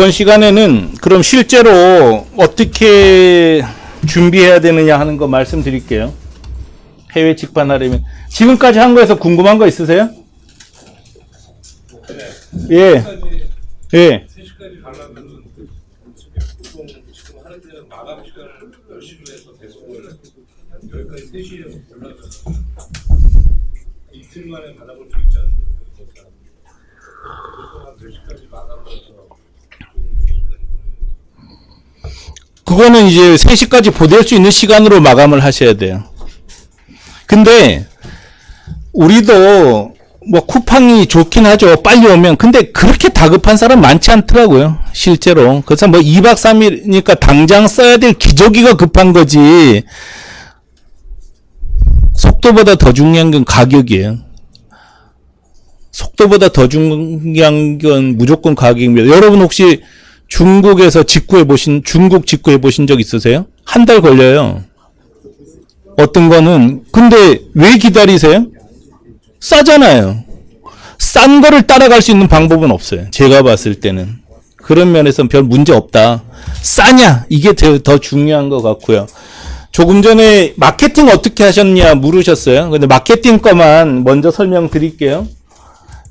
이번 시간에는 그럼 실제로 어떻게 준비해야 되느냐 하는 거 말씀드릴게요. 해외 직관하려면. 지금까지 한 거에서 궁금한 거 있으세요? 예. 예. 3시까지 가려면 보통 지금 하는 데는 마감 시간을 열심히 해서 배송을 여기까지 3시에 올라가면 이틀 만에 받아볼 수 있지 않습니까? 보통 한 10시까지 마감을 해서 그거는 이제 3시까지 보낼 수 있는 시간으로 마감을 하셔야 돼요. 근데 우리도 뭐 쿠팡이 좋긴 하죠. 빨리 오면. 근데 그렇게 다급한 사람 많지 않더라고요. 실제로. 그래서 뭐 2박 3일이니까 당장 써야 될 기저귀가 급한 거지. 속도보다 더 중요한 건 가격이에요. 속도보다 더 중요한 건 무조건 가격입니다. 여러분 혹시 중국 직구해 보신 적 있으세요? 한 달 걸려요. 어떤 거는. 근데 왜 기다리세요? 싸잖아요. 싼 거를 따라갈 수 있는 방법은 없어요. 제가 봤을 때는. 그런 면에서는 별 문제 없다. 싸냐? 이게 더 중요한 것 같고요. 조금 전에 마케팅 어떻게 하셨냐 물으셨어요. 근데 마케팅 거만 먼저 설명드릴게요.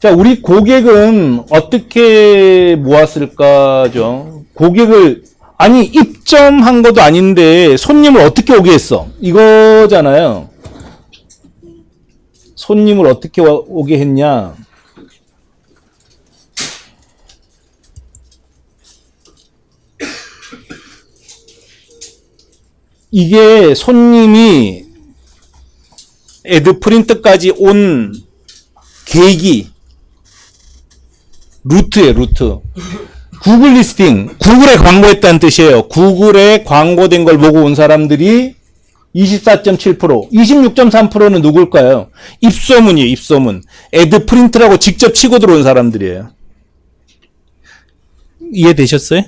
자, 우리 고객은 어떻게 모았을까죠? 고객을, 아니, 입점한 것도 아닌데 손님을 어떻게 오게 했어? 이거잖아요. 손님을 어떻게 오게 했냐? 이게 손님이 애드프린트까지 온 계기, 루트예요, 루트. 구글 리스팅, 구글에 광고했다는 뜻이에요. 구글에 광고된 걸 보고 온 사람들이 24.7%, 26.3%는 누굴까요? 입소문이에요, 입소문. 애드프린트라고 직접 치고 들어온 사람들이에요. 이해되셨어요?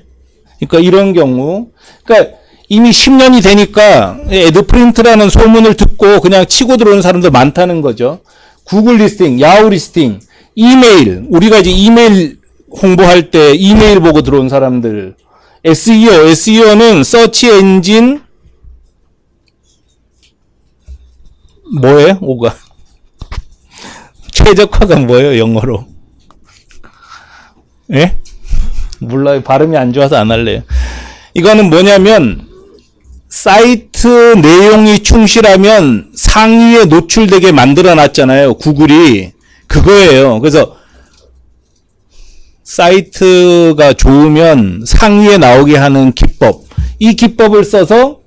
그러니까 이런 경우, 그러니까 이미 10년이 되니까 애드프린트라는 소문을 듣고 그냥 치고 들어온 사람들 많다는 거죠. 구글 리스팅, 야후 리스팅, 이메일, 우리가 이제 이메일 홍보할 때 이메일 보고 들어온 사람들. SEO는 Search Engine 뭐예요? 오가 최적화가 뭐예요? 영어로. 예? 몰라요. 발음이 안 좋아서 안 할래요. 이거는 뭐냐면 사이트 내용이 충실하면 상위에 노출되게 만들어 놨잖아요. 구글이. 그거예요. 그래서 사이트가 좋으면 상위에 나오게 하는 기법. 이 기법을 써서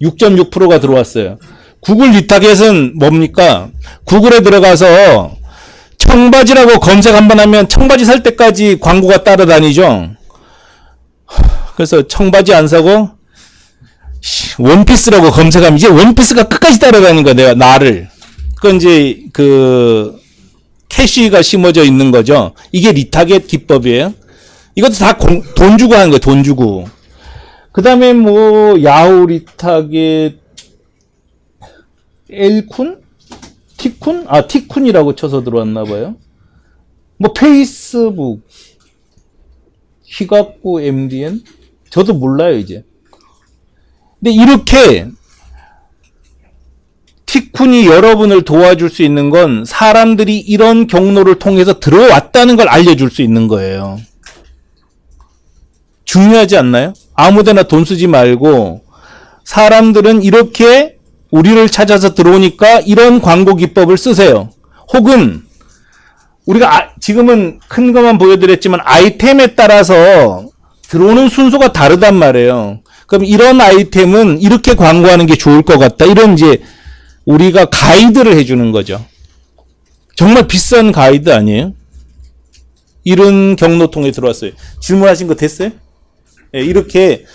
6.6%가 들어왔어요. 구글 리타겟은 뭡니까? 구글에 들어가서 청바지라고 검색 한번 하면 청바지 살 때까지 광고가 따라다니죠. 그래서 청바지 안 사고 원피스라고 검색하면 이제 원피스가 끝까지 따라다니는 거야. 나를. 그건 이제 캐시가 심어져 있는 거죠. 이게 리타겟 기법이에요. 이것도 다 돈 주고 하는 거예요. 돈 주고. 그 다음에 뭐 야후 리타겟 엘쿤? 티쿤? 티쿤이라고 쳐서 들어왔나 봐요. 뭐 페이스북, 희각구 MDN? 저도 몰라요, 이제. 근데 이렇게 티쿤이 여러분을 도와줄 수 있는 건 사람들이 이런 경로를 통해서 들어왔다는 걸 알려줄 수 있는 거예요. 중요하지 않나요? 아무데나 돈 쓰지 말고 사람들은 이렇게 우리를 찾아서 들어오니까 이런 광고 기법을 쓰세요. 혹은 우리가 지금은 큰 것만 보여드렸지만 아이템에 따라서 들어오는 순서가 다르단 말이에요. 그럼 이런 아이템은 이렇게 광고하는 게 좋을 것 같다. 이런 이제 우리가 가이드를 해주는 거죠. 정말 비싼 가이드 아니에요? 이런 경로통에 들어왔어요. 질문하신 거 됐어요? 네, 이렇게.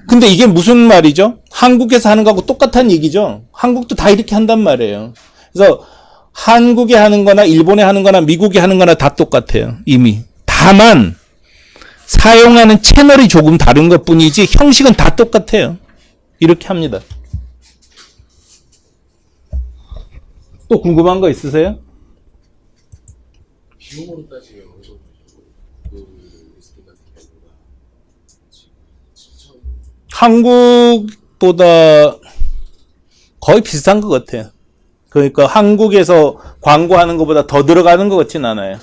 근데 이게 무슨 말이죠? 한국에서 하는 거하고 똑같은 얘기죠. 한국도 다 이렇게 한단 말이에요. 그래서 한국에 하는 거나 일본에 하는 거나 미국에 하는 거나 다 똑같아요. 이미. 다만 사용하는 채널이 조금 다른 것 뿐이지 형식은 다 똑같아요. 이렇게 합니다. 또 궁금한 거 있으세요? 비용으로 따지면 어느 정도 그 리스팅 같은 경우가 한국보다 거의 비슷한 것 같아요. 그러니까 한국에서 광고하는 것보다 더 들어가는 것 같진 않아요.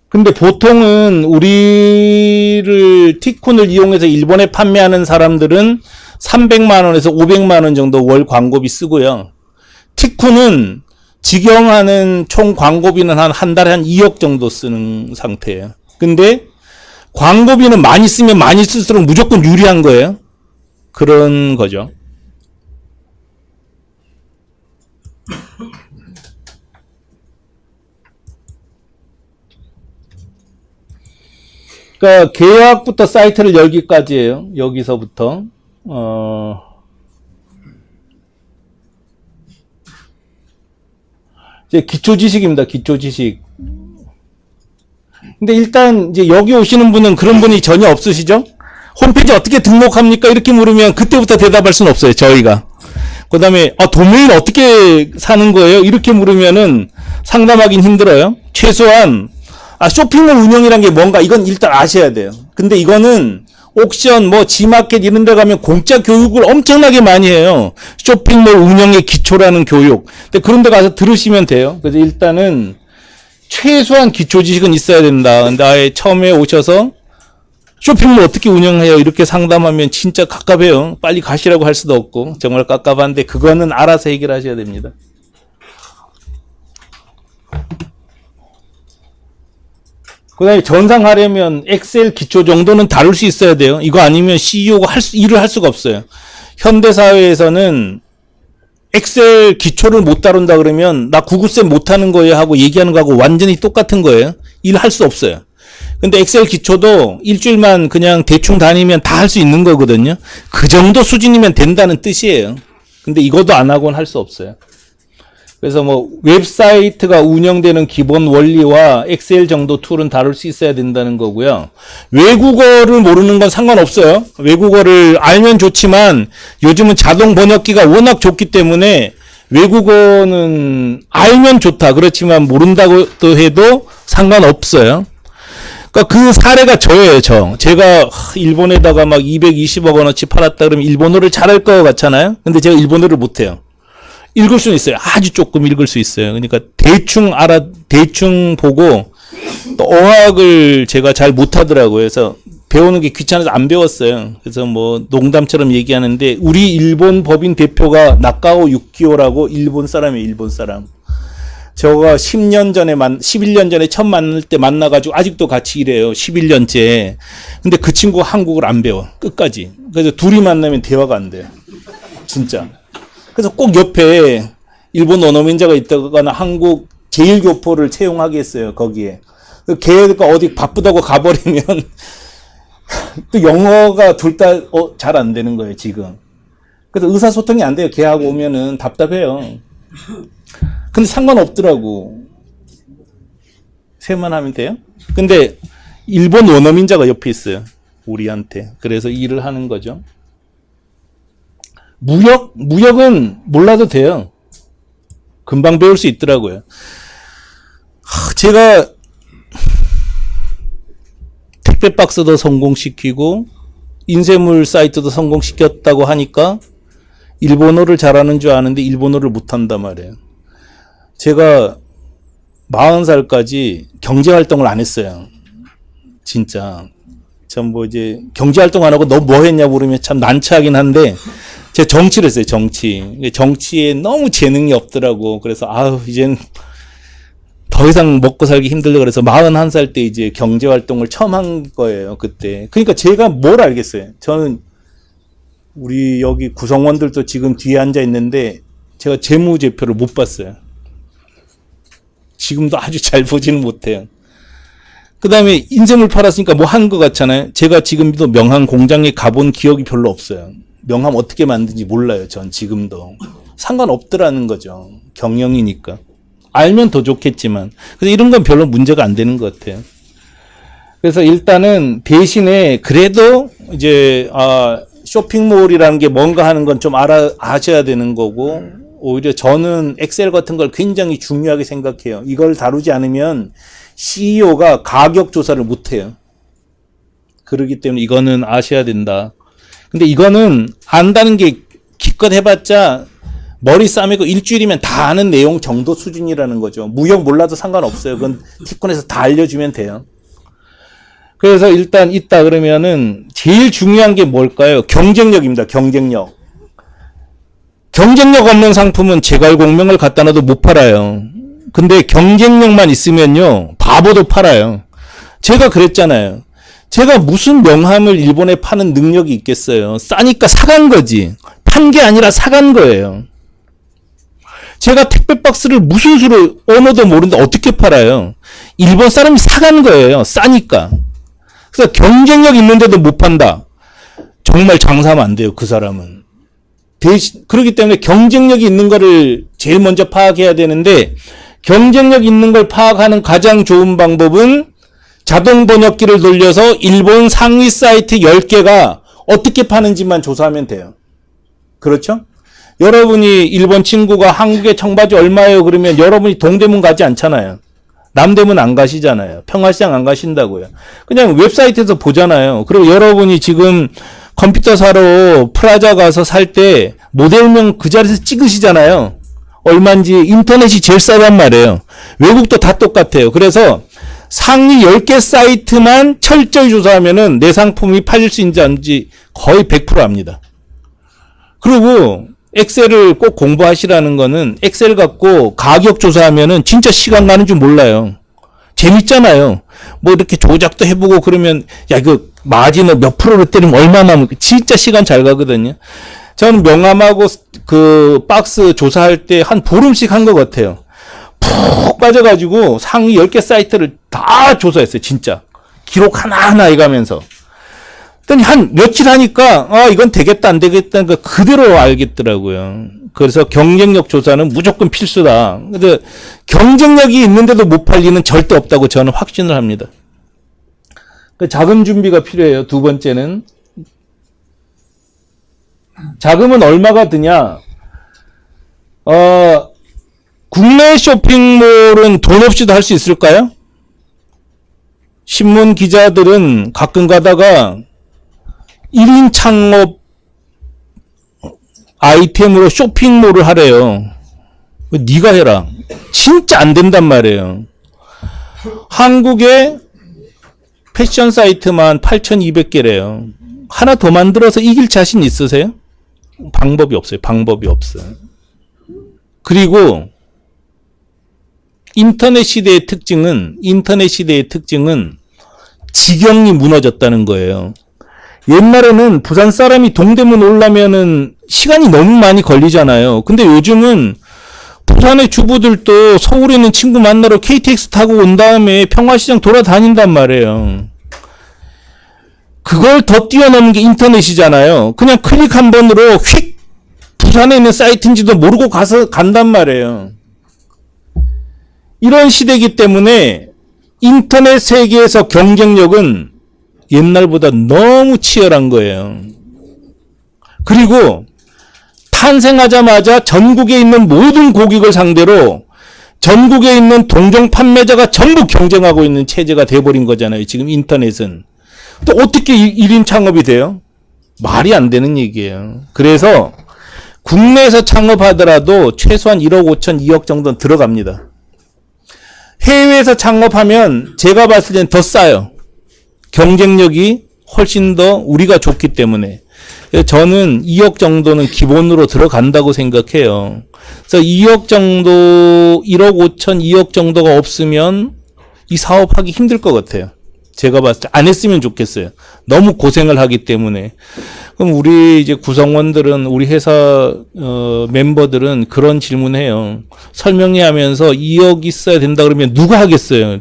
근데 보통은 우리를 티쿤을 이용해서 일본에 판매하는 사람들은 300만 원에서 500만 원 정도 월 광고비 쓰고요. 티쿤은 직영하는 총 광고비는 한 달에 한 2억 정도 쓰는 상태예요. 근데 광고비는 많이 쓰면 많이 쓸수록 무조건 유리한 거예요. 그런 거죠. 그러니까 계약부터 사이트를 열기까지예요. 여기서부터 이제 기초 지식입니다. 기초 지식. 근데 일단 이제 여기 오시는 분은 그런 분이 전혀 없으시죠? 홈페이지 어떻게 등록합니까? 이렇게 물으면 그때부터 대답할 수는 없어요. 저희가. 그 다음에 도메인 어떻게 사는 거예요? 이렇게 물으면은 상담하긴 힘들어요. 최소한 쇼핑몰 운영이란 게 뭔가 이건 일단 아셔야 돼요. 근데 이거는 옥션 뭐 지마켓 이런 데 가면 공짜 교육을 엄청나게 많이 해요. 쇼핑몰 운영의 기초라는 교육. 근데 그런 데 가서 들으시면 돼요. 그래서 일단은 최소한 기초 지식은 있어야 된다. 근데 아예 처음에 오셔서 쇼핑몰 어떻게 운영해요? 이렇게 상담하면 진짜 갑갑해요. 빨리 가시라고 할 수도 없고 정말 깝깝한데 그거는 알아서 해결하셔야 됩니다. 그 다음에 전상하려면 엑셀 기초 정도는 다룰 수 있어야 돼요. 이거 아니면 CEO가 일을 할 수가 없어요. 현대사회에서는 엑셀 기초를 못 다룬다 그러면 나 구구쌤 못하는 거예요 하고 얘기하는 거하고 완전히 똑같은 거예요. 일할 수 없어요. 근데 엑셀 기초도 일주일만 그냥 대충 다니면 다 할 수 있는 거거든요. 그 정도 수준이면 된다는 뜻이에요. 근데 이것도 안 하고는 할 수 없어요. 그래서 뭐 웹사이트가 운영되는 기본 원리와 엑셀 정도 툴은 다룰 수 있어야 된다는 거고요. 외국어를 모르는 건 상관없어요. 외국어를 알면 좋지만 요즘은 자동 번역기가 워낙 좋기 때문에 외국어는 알면 좋다. 그렇지만 모른다고 해도 상관없어요. 그러니까 그 사례가 저예요. 제가 일본에다가 막 220억 원어치 팔았다 그러면 일본어를 잘할 것 같잖아요. 근데 제가 일본어를 못해요. 읽을 수는 있어요. 아주 조금 읽을 수 있어요. 그러니까 대충 보고 또 어학을 제가 잘 못하더라고요. 그래서 배우는 게 귀찮아서 안 배웠어요. 그래서 뭐 농담처럼 얘기하는데 우리 일본 법인 대표가 나카오 유키오라고 일본 사람이에요. 일본 사람. 저가 11년 전에 처음 만날 때 만나가지고 아직도 같이 일해요. 11년째. 근데 그 친구가 한국어를 안 배워. 끝까지. 그래서 둘이 만나면 대화가 안 돼요. 진짜. 그래서 꼭 옆에 일본 원어민자가 있다거나 한국 제1교포를 채용하겠어요. 거기에. 걔가 어디 바쁘다고 가버리면 또 영어가 둘 다 잘 안 되는 거예요. 지금. 그래서 의사소통이 안 돼요. 걔하고 오면은 답답해요. 근데 상관없더라고. 세만 하면 돼요? 근데 일본 원어민자가 옆에 있어요. 우리한테. 그래서 일을 하는 거죠. 무역은 몰라도 돼요. 금방 배울 수 있더라고요. 제가 택배 박스도 성공시키고 인쇄물 사이트도 성공시켰다고 하니까 일본어를 잘하는 줄 아는데 일본어를 못한단 말이에요. 제가 40살까지 경제활동을 안 했어요. 진짜. 전 뭐 이제 경제활동 안 하고 너 뭐 했냐 물으면 참 난처하긴 한데 제가 정치를 했어요. 정치에 너무 재능이 없더라고. 그래서 이젠 더 이상 먹고 살기 힘들다 그래서 41살 때 이제 경제활동을 처음 한 거예요. 그때. 그러니까 제가 뭘 알겠어요. 저는 우리 여기 구성원들도 지금 뒤에 앉아 있는데 제가 재무제표를 못 봤어요. 지금도 아주 잘 보지는 못해요. 그 다음에 인쇄물 팔았으니까 뭐 한 것 같잖아요. 제가 지금도 명함 공장에 가본 기억이 별로 없어요. 명함 어떻게 만드는지 몰라요. 전 지금도. 상관없더라는 거죠. 경영이니까. 알면 더 좋겠지만. 그래서 이런 건 별로 문제가 안 되는 것 같아요. 그래서 일단은 대신에 그래도 이제 쇼핑몰이라는 게 뭔가 하는 건 좀 아셔야 되는 거고 오히려 저는 엑셀 같은 걸 굉장히 중요하게 생각해요. 이걸 다루지 않으면 CEO가 가격 조사를 못 해요. 그렇기 때문에 이거는 아셔야 된다. 근데 이거는 안다는 게 기껏 해봤자 머리 싸매고 일주일이면 다 아는 내용 정도 수준이라는 거죠. 무역 몰라도 상관없어요. 그건 티콘에서 다 알려주면 돼요. 그래서 일단 있다 그러면은 제일 중요한 게 뭘까요? 경쟁력입니다. 경쟁력. 경쟁력 없는 상품은 제갈공명을 갖다 놔도 못 팔아요. 근데 경쟁력만 있으면요, 바보도 팔아요. 제가 그랬잖아요. 제가 무슨 명함을 일본에 파는 능력이 있겠어요. 싸니까 사간 거지. 판 게 아니라 사간 거예요. 제가 택배 박스를 무슨 수로 언어도 모르는데 어떻게 팔아요? 일본 사람이 사간 거예요. 싸니까. 그래서 경쟁력 있는데도 못 판다. 정말 장사하면 안 돼요. 그 사람은. 그렇기 때문에 경쟁력이 있는 거를 제일 먼저 파악해야 되는데, 경쟁력 있는 걸 파악하는 가장 좋은 방법은 자동 번역기를 돌려서 일본 상위 사이트 10개가 어떻게 파는지만 조사하면 돼요. 그렇죠? 여러분이 일본 친구가 한국의 청바지 얼마예요? 그러면 여러분이 동대문 가지 않잖아요. 남대문 안 가시잖아요. 평화시장 안 가신다고요. 그냥 웹사이트에서 보잖아요. 그리고 여러분이 지금 컴퓨터 사러 프라자 가서 살 때 모델명 그 자리에서 찍으시잖아요. 얼마인지. 인터넷이 제일 싸단 말이에요. 외국도 다 똑같아요. 그래서 상위 10개 사이트만 철저히 조사하면은 내 상품이 팔릴 수 있는지 아닌지 거의 100% 압니다. 그리고 엑셀을 꼭 공부하시라는 거는, 엑셀 갖고 가격 조사하면은 진짜 시간 가는 줄 몰라요. 재밌잖아요. 뭐 이렇게 조작도 해보고 그러면, 야, 이거 마진을 몇 프로로 때리면 얼마나 남을까? 진짜 시간 잘 가거든요. 저는 명함하고 그 박스 조사할 때 한 보름씩 한 것 같아요. 푹 빠져가지고 상위 10개 사이트를 다 조사했어요. 진짜. 기록 하나하나 해가면서. 그랬더니 한 며칠 하니까 이건 되겠다 안 되겠다는 거 그대로 알겠더라고요. 그래서 경쟁력 조사는 무조건 필수다. 근데 경쟁력이 있는데도 못 팔리는 절대 없다고 저는 확신을 합니다. 자금 준비가 필요해요. 두 번째는. 자금은 얼마가 드냐? 국내 쇼핑몰은 돈 없이도 할 수 있을까요? 신문 기자들은 가끔 가다가 1인 창업 아이템으로 쇼핑몰을 하래요. 네가 해라. 진짜 안 된단 말이에요. 한국의 패션 사이트만 8,200개래요. 하나 더 만들어서 이길 자신 있으세요? 방법이 없어요. 방법이 없어요. 그리고 인터넷 시대의 특징은 지경이 무너졌다는 거예요. 옛날에는 부산 사람이 동대문 오려면은 시간이 너무 많이 걸리잖아요. 근데 요즘은 부산의 주부들도 서울에 있는 친구 만나러 KTX 타고 온 다음에 평화시장 돌아다닌단 말이에요. 그걸 더 뛰어넘은 게 인터넷이잖아요. 그냥 클릭 한 번으로 휙 부산에 있는 사이트인지도 모르고 간단 말이에요. 이런 시대이기 때문에 인터넷 세계에서 경쟁력은 옛날보다 너무 치열한 거예요. 그리고 탄생하자마자 전국에 있는 모든 고객을 상대로 전국에 있는 동종 판매자가 전부 경쟁하고 있는 체제가 돼버린 거잖아요. 지금 인터넷은. 또 어떻게 1인 창업이 돼요? 말이 안 되는 얘기예요. 그래서 국내에서 창업하더라도 최소한 1억 5천, 2억 정도는 들어갑니다. 해외에서 창업하면 제가 봤을 때는 더 싸요. 경쟁력이 훨씬 더 우리가 좋기 때문에. 저는 2억 정도는 기본으로 들어간다고 생각해요. 그래서 2억 정도, 1억 5천, 2억 정도가 없으면 이 사업하기 힘들 것 같아요. 제가 봤을 때 안 했으면 좋겠어요. 너무 고생을 하기 때문에. 그럼 우리 이제 구성원들은, 우리 회사 멤버들은 그런 질문해요. 설명회 하면서 2억 있어야 된다 그러면 누가 하겠어요?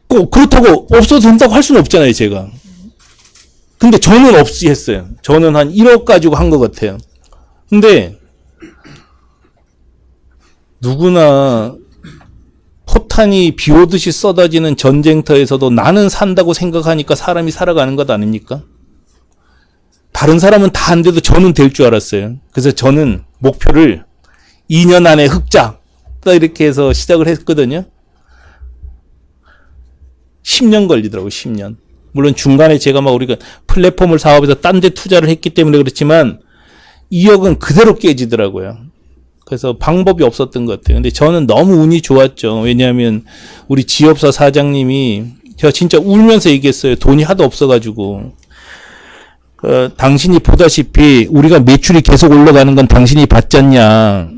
꼭 그렇다고 없어도 된다고 할 수는 없잖아요, 제가. 근데 저는 없이 했어요. 저는 한 1억 가지고 한 것 같아요. 근데 누구나 포탄이 비 오듯이 쏟아지는 전쟁터에서도 나는 산다고 생각하니까 사람이 살아가는 것 아닙니까? 다른 사람은 다 안 돼도 저는 될 줄 알았어요. 그래서 저는 목표를 2년 안에 흑자 이렇게 해서 시작을 했거든요. 10년 걸리더라고요. 10년. 물론 중간에 제가 막 우리가 플랫폼을 사업해서 딴 데 투자를 했기 때문에 그렇지만 2억은 그대로 깨지더라고요. 그래서 방법이 없었던 것 같아요. 근데 저는 너무 운이 좋았죠. 왜냐하면 우리 지업사 사장님이 제가 진짜 울면서 얘기했어요. 돈이 하도 없어가지고. 당신이 보다시피 우리가 매출이 계속 올라가는 건 당신이 받잖냐.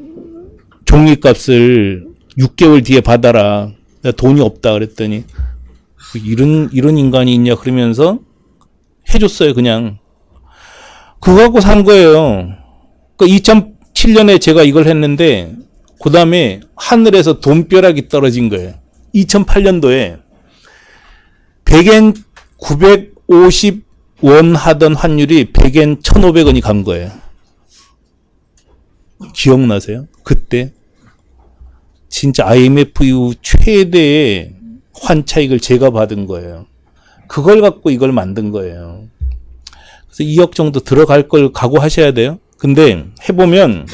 종이값을 6개월 뒤에 받아라. 내가 돈이 없다 그랬더니 이런 인간이 있냐 그러면서 해줬어요. 그냥. 그거 갖고 산 거예요. 2007년에 제가 이걸 했는데 그 다음에 하늘에서 돈벼락이 떨어진 거예요. 2008년도에 100엔 950원 하던 환율이 100엔 1,500원이 간 거예요. 기억나세요? 그때 진짜 IMF 이후 최대의 환차익을 제가 받은 거예요. 그걸 갖고 이걸 만든 거예요. 그래서 2억 정도 들어갈 걸 각오하셔야 돼요. 근데 해보면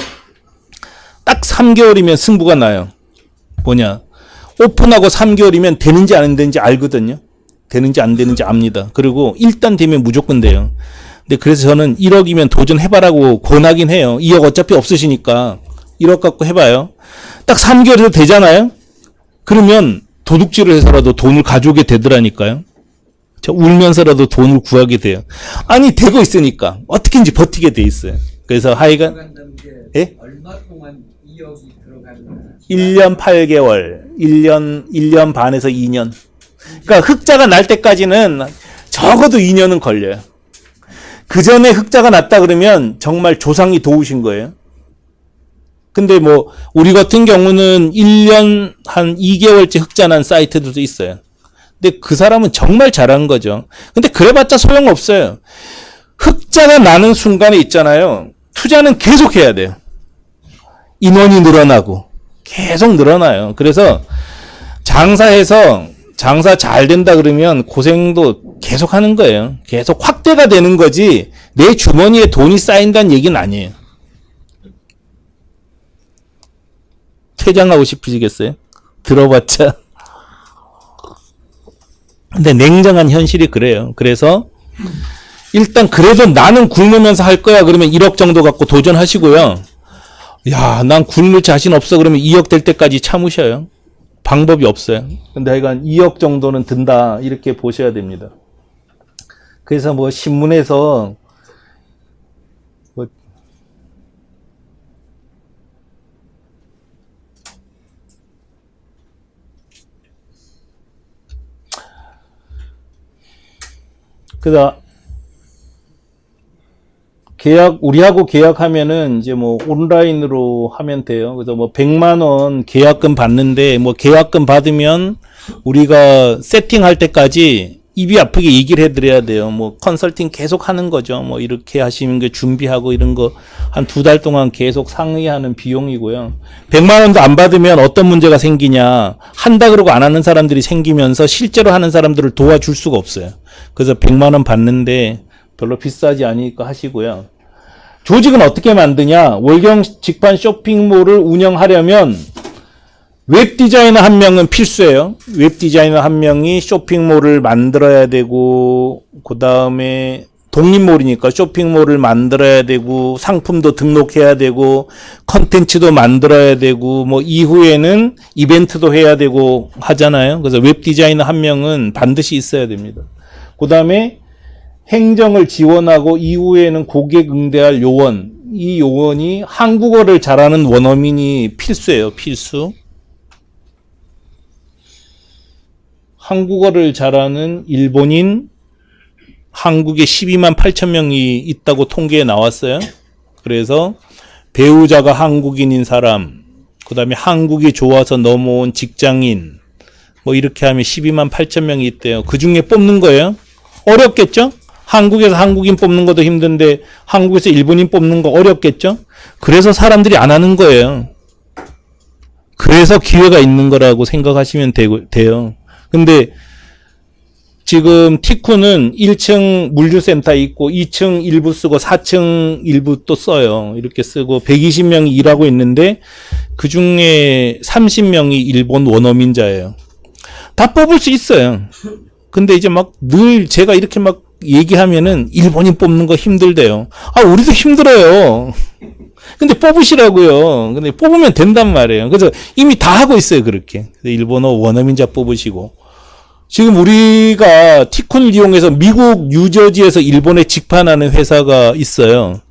딱 3개월이면 승부가 나요. 뭐냐? 오픈하고 3개월이면 되는지 안 되는지 알거든요. 되는지 안 되는지 압니다. 그리고 일단 되면 무조건 돼요. 근데 그래서 저는 1억이면 도전해봐라고 권하긴 해요. 2억 어차피 없으시니까 1억 갖고 해봐요. 딱 3개월에도 되잖아요. 그러면 도둑질을 해서라도 돈을 가져오게 되더라니까요. 저 울면서라도 돈을 구하게 돼요. 아니 되고 있으니까 어떻게든지 버티게 돼 있어요. 그래서 하여간 예? 얼마 동안 2억이 들어가는 1년 8개월, 1년 반에서 2년. 그러니까 흑자가 날 때까지는 적어도 2년은 걸려요. 그 전에 흑자가 났다 그러면 정말 조상이 도우신 거예요. 근데 뭐 우리 같은 경우는 1년 한 2개월째 흑자 난 사이트들도 있어요. 근데 그 사람은 정말 잘한 거죠. 근데 그래봤자 소용없어요. 흑자가 나는 순간에 있잖아요. 투자는 계속 해야 돼요. 인원이 늘어나고 계속 늘어나요. 그래서 장사해서 장사 잘 된다 그러면 고생도 계속 하는 거예요. 계속 확대가 되는 거지 내 주머니에 돈이 쌓인다는 얘기는 아니에요. 퇴장하고 싶으시겠어요? 들어봤자. 근데 냉정한 현실이 그래요. 그래서 일단 그래도 나는 굶으면서 할 거야 그러면 1억 정도 갖고 도전하시고요. 야, 난 굶을 자신 없어 그러면 2억 될 때까지 참으셔요. 방법이 없어요. 근데 하여간 2억 정도는 든다 이렇게 보셔야 됩니다. 그래서 뭐 신문에서 뭐 그다 우리하고 계약하면은 이제 뭐 온라인으로 하면 돼요. 그래서 뭐 100만 원 계약금 받는데 뭐 계약금 받으면 우리가 세팅할 때까지 입이 아프게 얘기를 해드려야 돼요. 뭐 컨설팅 계속 하는 거죠. 뭐 이렇게 하시는 게 준비하고 이런 거 한 2달 동안 계속 상의하는 비용이고요. 100만 원도 안 받으면 어떤 문제가 생기냐. 한다 그러고 안 하는 사람들이 생기면서 실제로 하는 사람들을 도와줄 수가 없어요. 그래서 100만 원 받는데 별로 비싸지 않으니까 하시고요. 조직은 어떻게 만드냐? 월경 직판 쇼핑몰을 운영하려면 웹 디자이너 한 명은 필수예요. 웹 디자이너 한 명이 쇼핑몰을 만들어야 되고, 그 다음에 독립몰이니까 쇼핑몰을 만들어야 되고, 상품도 등록해야 되고, 컨텐츠도 만들어야 되고, 뭐 이후에는 이벤트도 해야 되고 하잖아요. 그래서 웹 디자이너 한 명은 반드시 있어야 됩니다. 그 다음에 행정을 지원하고 이후에는 고객 응대할 요원. 이 요원이 한국어를 잘하는 원어민이 필수예요. 필수. 한국어를 잘하는 일본인 한국에 12만 8천 명이 있다고 통계에 나왔어요. 그래서 배우자가 한국인인 사람, 그 다음에 한국이 좋아서 넘어온 직장인, 뭐 이렇게 하면 12만 8천 명이 있대요. 그 중에 뽑는 거예요. 어렵겠죠? 한국에서 한국인 뽑는 것도 힘든데 한국에서 일본인 뽑는 거 어렵겠죠? 그래서 사람들이 안 하는 거예요. 그래서 기회가 있는 거라고 생각하시면 돼요. 근데 지금 티쿠는 1층 물류센터 있고 2층 일부 쓰고 4층 일부 또 써요. 이렇게 쓰고 120명이 일하고 있는데 그 중에 30명이 일본 원어민자예요. 다 뽑을 수 있어요. 근데 이제 막 늘 제가 이렇게 막 얘기하면은 일본인 뽑는 거 힘들대요. 아, 우리도 힘들어요. 근데 뽑으시라고요. 근데 뽑으면 된단 말이에요. 그래서 이미 다 하고 있어요, 그렇게. 일본어 원어민자 뽑으시고. 지금 우리가 티콘을 이용해서 미국 뉴저지에서 일본에 직판하는 회사가 있어요.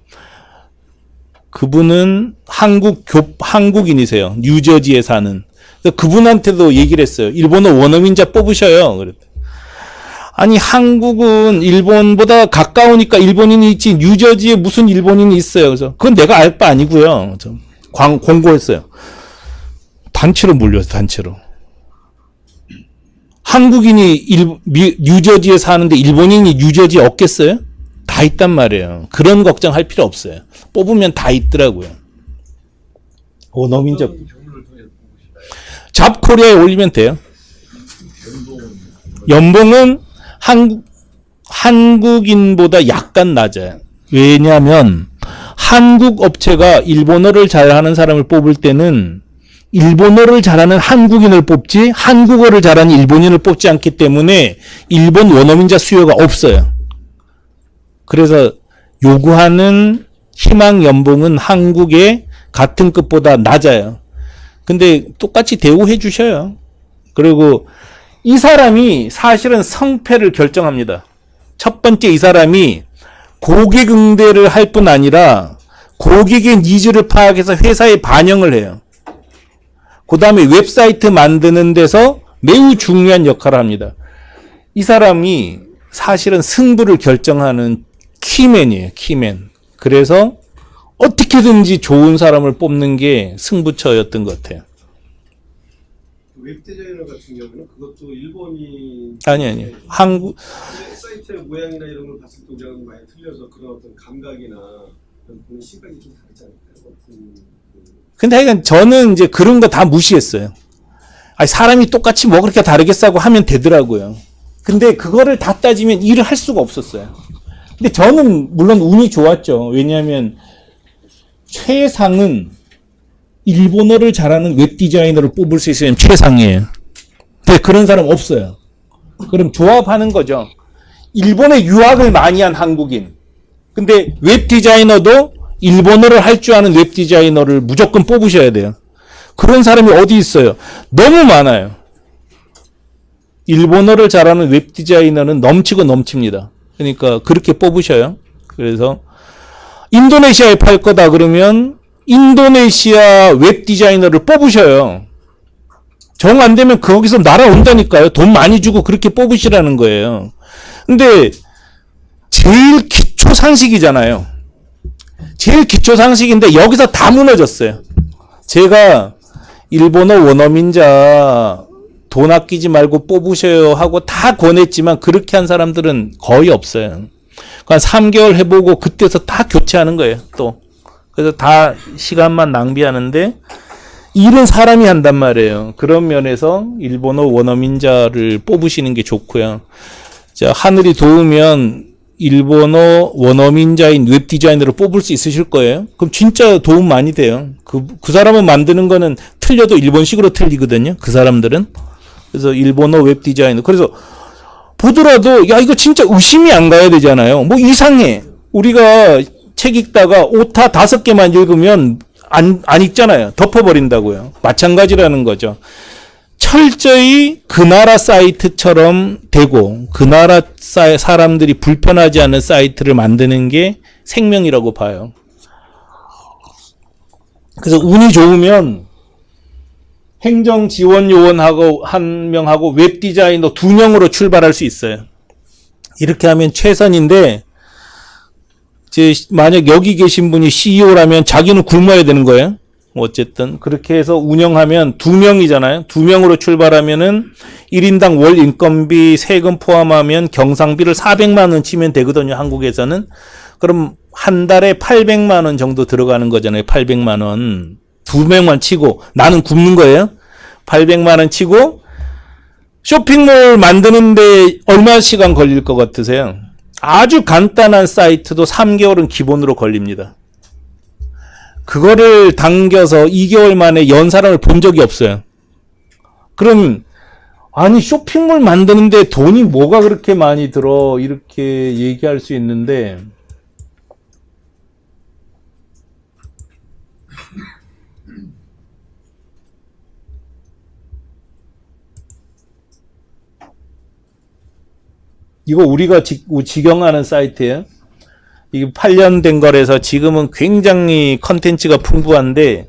그분은 한국인이세요. 뉴저지에 사는. 그래서 그분한테도 얘기를 했어요. 일본어 원어민자 뽑으셔요. 그랬더니. 아니, 한국은 일본보다 가까우니까 일본인이 있지, 뉴저지에 무슨 일본인이 있어요. 그래서 그건 내가 알 바 아니고요. 공고했어요. 단체로 물렸어요, 단체로. 한국인이 뉴저지에 사는데 일본인이 뉴저지에 없겠어요? 다 있단 말이에요. 그런 걱정할 필요 없어요. 뽑으면 다 있더라고요. 원어민자. 잡코리아에 올리면 돼요. 연봉은 한국인보다 약간 낮아요. 왜냐하면 한국 업체가 일본어를 잘하는 사람을 뽑을 때는 일본어를 잘하는 한국인을 뽑지 한국어를 잘하는 일본인을 뽑지 않기 때문에 일본 원어민자 수요가 없어요. 그래서 요구하는 희망 연봉은 한국의 같은 급보다 낮아요. 근데 똑같이 대우해 주셔요. 그리고 이 사람이 사실은 성패를 결정합니다. 첫 번째, 이 사람이 고객 응대를 할 뿐 아니라 고객의 니즈를 파악해서 회사에 반영을 해요. 그 다음에 웹사이트 만드는 데서 매우 중요한 역할을 합니다. 이 사람이 사실은 승부를 결정하는 키맨이에요. 키맨. 그래서 어떻게든지 좋은 사람을 뽑는 게 승부처였던 것 같아요. 웹 디자이너 같은 경우는 그것도 일본이 아니. 한국 사이트의 모양이나 이런 걸 봤을 때 우리랑 많이 틀려서 그런 어떤 감각이나 보는 시각이 좀 다르지 않을까요? 근데 하여간 저는 이제 그런 거 다 무시했어요. 아니, 사람이 똑같이 뭐 그렇게 다르겠다고 하면 되더라고요. 근데 그거를 다 따지면 일을 할 수가 없었어요. 근데 저는 물론 운이 좋았죠. 왜냐하면 최상은 일본어를 잘하는 웹 디자이너를 뽑을 수 있으면 최상이에요. 근데 그런 사람 없어요. 그럼 조합하는 거죠. 일본에 유학을 많이 한 한국인. 근데 웹 디자이너도 일본어를 할 줄 아는 웹 디자이너를 무조건 뽑으셔야 돼요. 그런 사람이 어디 있어요? 너무 많아요. 일본어를 잘하는 웹 디자이너는 넘치고 넘칩니다. 그러니까 그렇게 뽑으셔요. 그래서 인도네시아에 팔 거다 그러면 인도네시아 웹 디자이너를 뽑으셔요. 정 안 되면 거기서 날아온다니까요. 돈 많이 주고 그렇게 뽑으시라는 거예요. 근데 제일 기초 상식이잖아요. 제일 기초 상식인데 여기서 다 무너졌어요. 제가 일본어 원어민자 돈 아끼지 말고 뽑으셔요 하고 다 권했지만 그렇게 한 사람들은 거의 없어요. 한 3개월 해보고 그때서 다 교체하는 거예요. 또. 그래서 다 시간만 낭비하는데 일은 사람이 한단 말이에요. 그런 면에서 일본어 원어민자를 뽑으시는 게 좋고요. 자, 하늘이 도우면 일본어 원어민자인 웹 디자이너를 뽑을 수 있으실 거예요. 그럼 진짜 도움 많이 돼요. 그 사람은 만드는 거는 틀려도 일본식으로 틀리거든요. 그 사람들은. 그래서 일본어 웹 디자이너. 그래서 보더라도 야 이거 진짜 의심이 안 가야 되잖아요. 뭐 이상해. 우리가 책 읽다가 오타 5개만 읽으면 안 읽잖아요. 덮어버린다고요. 마찬가지라는 거죠. 철저히 그 나라 사이트처럼 되고 그 나라 사람들이 불편하지 않은 사이트를 만드는 게 생명이라고 봐요. 그래서 운이 좋으면 행정지원요원하고 1명하고 웹디자이너 2명으로 출발할 수 있어요. 이렇게 하면 최선인데 만약 여기 계신 분이 CEO라면 자기는 굶어야 되는 거예요. 어쨌든 그렇게 해서 운영하면 2명이잖아요. 2명으로 출발하면은 1인당 월 인건비 세금 포함하면 경상비를 400만 원 치면 되거든요. 한국에서는. 그럼 한 달에 800만 원 정도 들어가는 거잖아요. 800만 원. 2명만 치고 나는 굶는 거예요. 800만 원 치고 쇼핑몰 만드는데 얼마 시간 걸릴 것 같으세요? 아주 간단한 사이트도 3개월은 기본으로 걸립니다. 그거를 당겨서 2개월 만에 연 사람을 본 적이 없어요. 그럼 아니, 쇼핑몰 만드는데 돈이 뭐가 그렇게 많이 들어? 이렇게 얘기할 수 있는데, 이거 우리가 직영하는 사이트예요. 이게 8년 된 거라서 지금은 굉장히 컨텐츠가 풍부한데,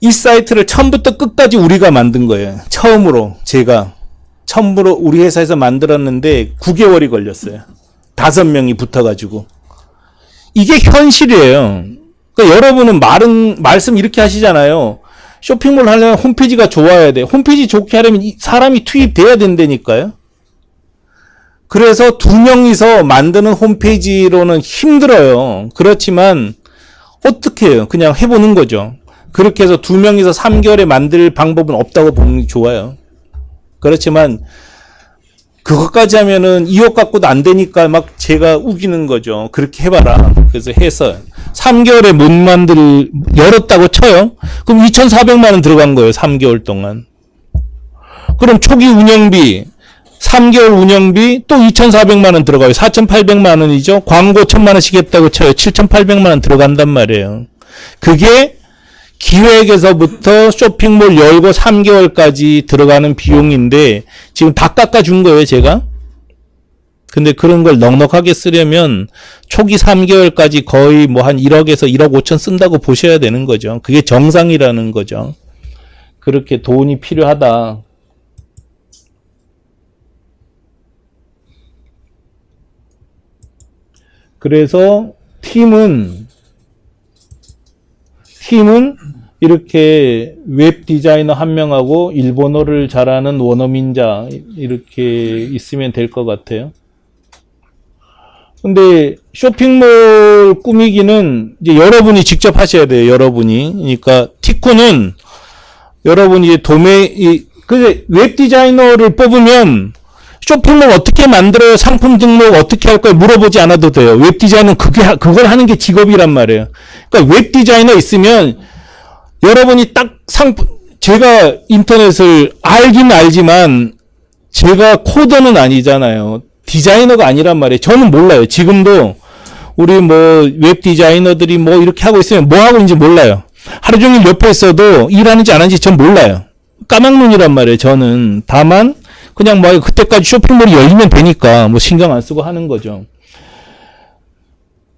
이 사이트를 처음부터 끝까지 우리가 만든 거예요. 처음으로 우리 회사에서 만들었는데 9개월이 걸렸어요. 5명이 붙어가지고. 이게 현실이에요. 그러니까 여러분은 말씀 이렇게 하시잖아요. 쇼핑몰 하려면 홈페이지가 좋아야 돼. 홈페이지 좋게 하려면 사람이 투입돼야 된다니까요. 그래서 2명이서 만드는 홈페이지로는 힘들어요. 그렇지만 어떻게 해요? 그냥 해보는 거죠. 그렇게 해서 2명이서 3개월에 만들 방법은 없다고 보면 좋아요. 그렇지만 그것까지 하면은 2억 갖고도 안 되니까 막 제가 우기는 거죠. 그렇게 해봐라. 그래서 해서 3개월에 못 열었다고 쳐요. 그럼 2,400만 원 들어간 거예요. 3개월 동안. 그럼 초기 운영비 3개월 운영비 또 2,400만 원 들어가요. 4,800만 원이죠. 광고 1,000만 원씩 했다고 쳐요. 7,800만 원 들어간단 말이에요. 그게 기획에서부터 쇼핑몰 열고 3개월까지 들어가는 비용인데 지금 다 깎아준 거예요, 제가. 근데 그런 걸 넉넉하게 쓰려면 초기 3개월까지 거의 뭐 한 1억에서 1억 5천 쓴다고 보셔야 되는 거죠. 그게 정상이라는 거죠. 그렇게 돈이 필요하다. 그래서 팀은 이렇게 웹 디자이너 1명하고 일본어를 잘하는 원어민자 이렇게 있으면 될 것 같아요. 근데 쇼핑몰 꾸미기는 이제 여러분이 직접 하셔야 돼요. 여러분이. 그러니까 티코는 여러분이 근데 웹 디자이너를 뽑으면 쇼핑몰 어떻게 만들어요? 상품 등록 어떻게 할 거예요? 물어보지 않아도 돼요. 웹 디자이너는 그걸 하는 게 직업이란 말이에요. 그러니까 웹 디자이너 있으면 여러분이 제가 인터넷을 알긴 알지만 제가 코더는 아니잖아요. 디자이너가 아니란 말이에요. 저는 몰라요. 지금도 우리 웹 디자이너들이 이렇게 하고 있으면 뭐 하고 있는지 몰라요. 하루 종일 옆에 있어도 일하는지 안 하는지 전 몰라요. 까막눈이란 말이에요. 저는. 다만 그냥 그때까지 쇼핑몰이 열리면 되니까 신경 안 쓰고 하는 거죠.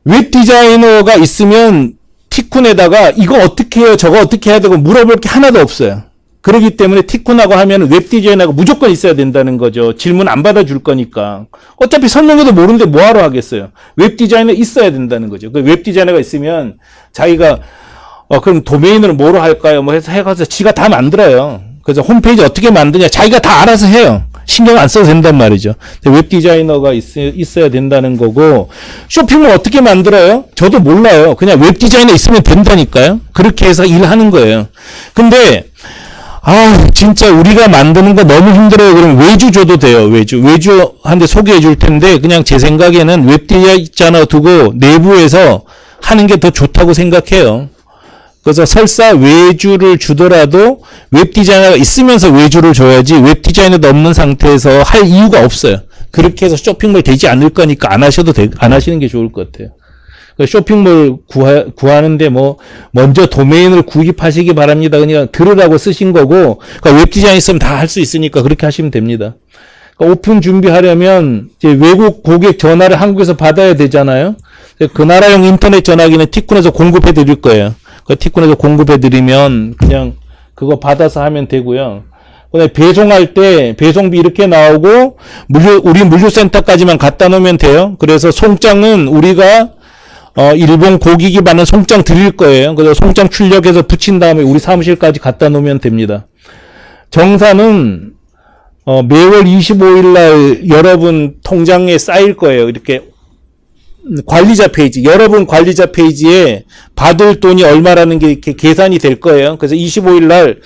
웹 디자이너가 있으면 티쿤에다가 이거 어떻게 해요? 저거 어떻게 해야 되고 물어볼 게 하나도 없어요. 그렇기 때문에 티쿤하고 하면 웹 디자이너가 무조건 있어야 된다는 거죠. 질문 안 받아줄 거니까. 어차피 설명해도 모르는데 뭐하러 하겠어요. 웹 디자이너 있어야 된다는 거죠. 그 웹 디자이너가 있으면 자기가 그럼 도메인을 뭐로 할까요? 해서 해가지고 지가 다 만들어요. 그래서 홈페이지 어떻게 만드냐 자기가 다 알아서 해요. 신경 안 써도 된단 말이죠. 웹 디자이너가 있어야 된다는 거고, 쇼핑몰 어떻게 만들어요? 저도 몰라요. 그냥 웹 디자이너 있으면 된다니까요. 그렇게 해서 일하는 거예요. 근데 진짜 우리가 만드는 거 너무 힘들어요. 그럼 외주 줘도 돼요. 외주한테 소개해 줄 텐데, 그냥 제 생각에는 웹 디자이너 두고 내부에서 하는 게 더 좋다고 생각해요. 그래서 설사 외주를 주더라도 웹 디자이너가 있으면서 외주를 줘야지 웹 디자이너도 없는 상태에서 할 이유가 없어요. 그렇게 해서 쇼핑몰 되지 않을 거니까 안 하시는 게 좋을 것 같아요. 쇼핑몰 구하는데 먼저 도메인을 구입하시기 바랍니다. 그냥 들으라고 쓰신 거고, 그러니까 웹 디자인 있으면 다 할 수 있으니까 그렇게 하시면 됩니다. 그러니까 오픈 준비하려면 이제 외국 고객 전화를 한국에서 받아야 되잖아요. 그 나라용 인터넷 전화기는 티쿤에서 공급해 드릴 거예요. 그 티쿤에서 공급해 드리면 그냥 그거 받아서 하면 되고요. 그다음에 배송할 때 배송비 이렇게 나오고 우리 물류센터까지만 갖다 놓으면 돼요. 그래서 송장은 우리가 일본 고객이 받는 송장 드릴 거예요. 그래서 송장 출력해서 붙인 다음에 우리 사무실까지 갖다 놓으면 됩니다. 정산은 매월 25일 날 여러분 통장에 쌓일 거예요. 이렇게 관리자 페이지, 여러분 관리자 페이지에 받을 돈이 얼마라는 게 이렇게 계산이 될 거예요. 그래서 25일 날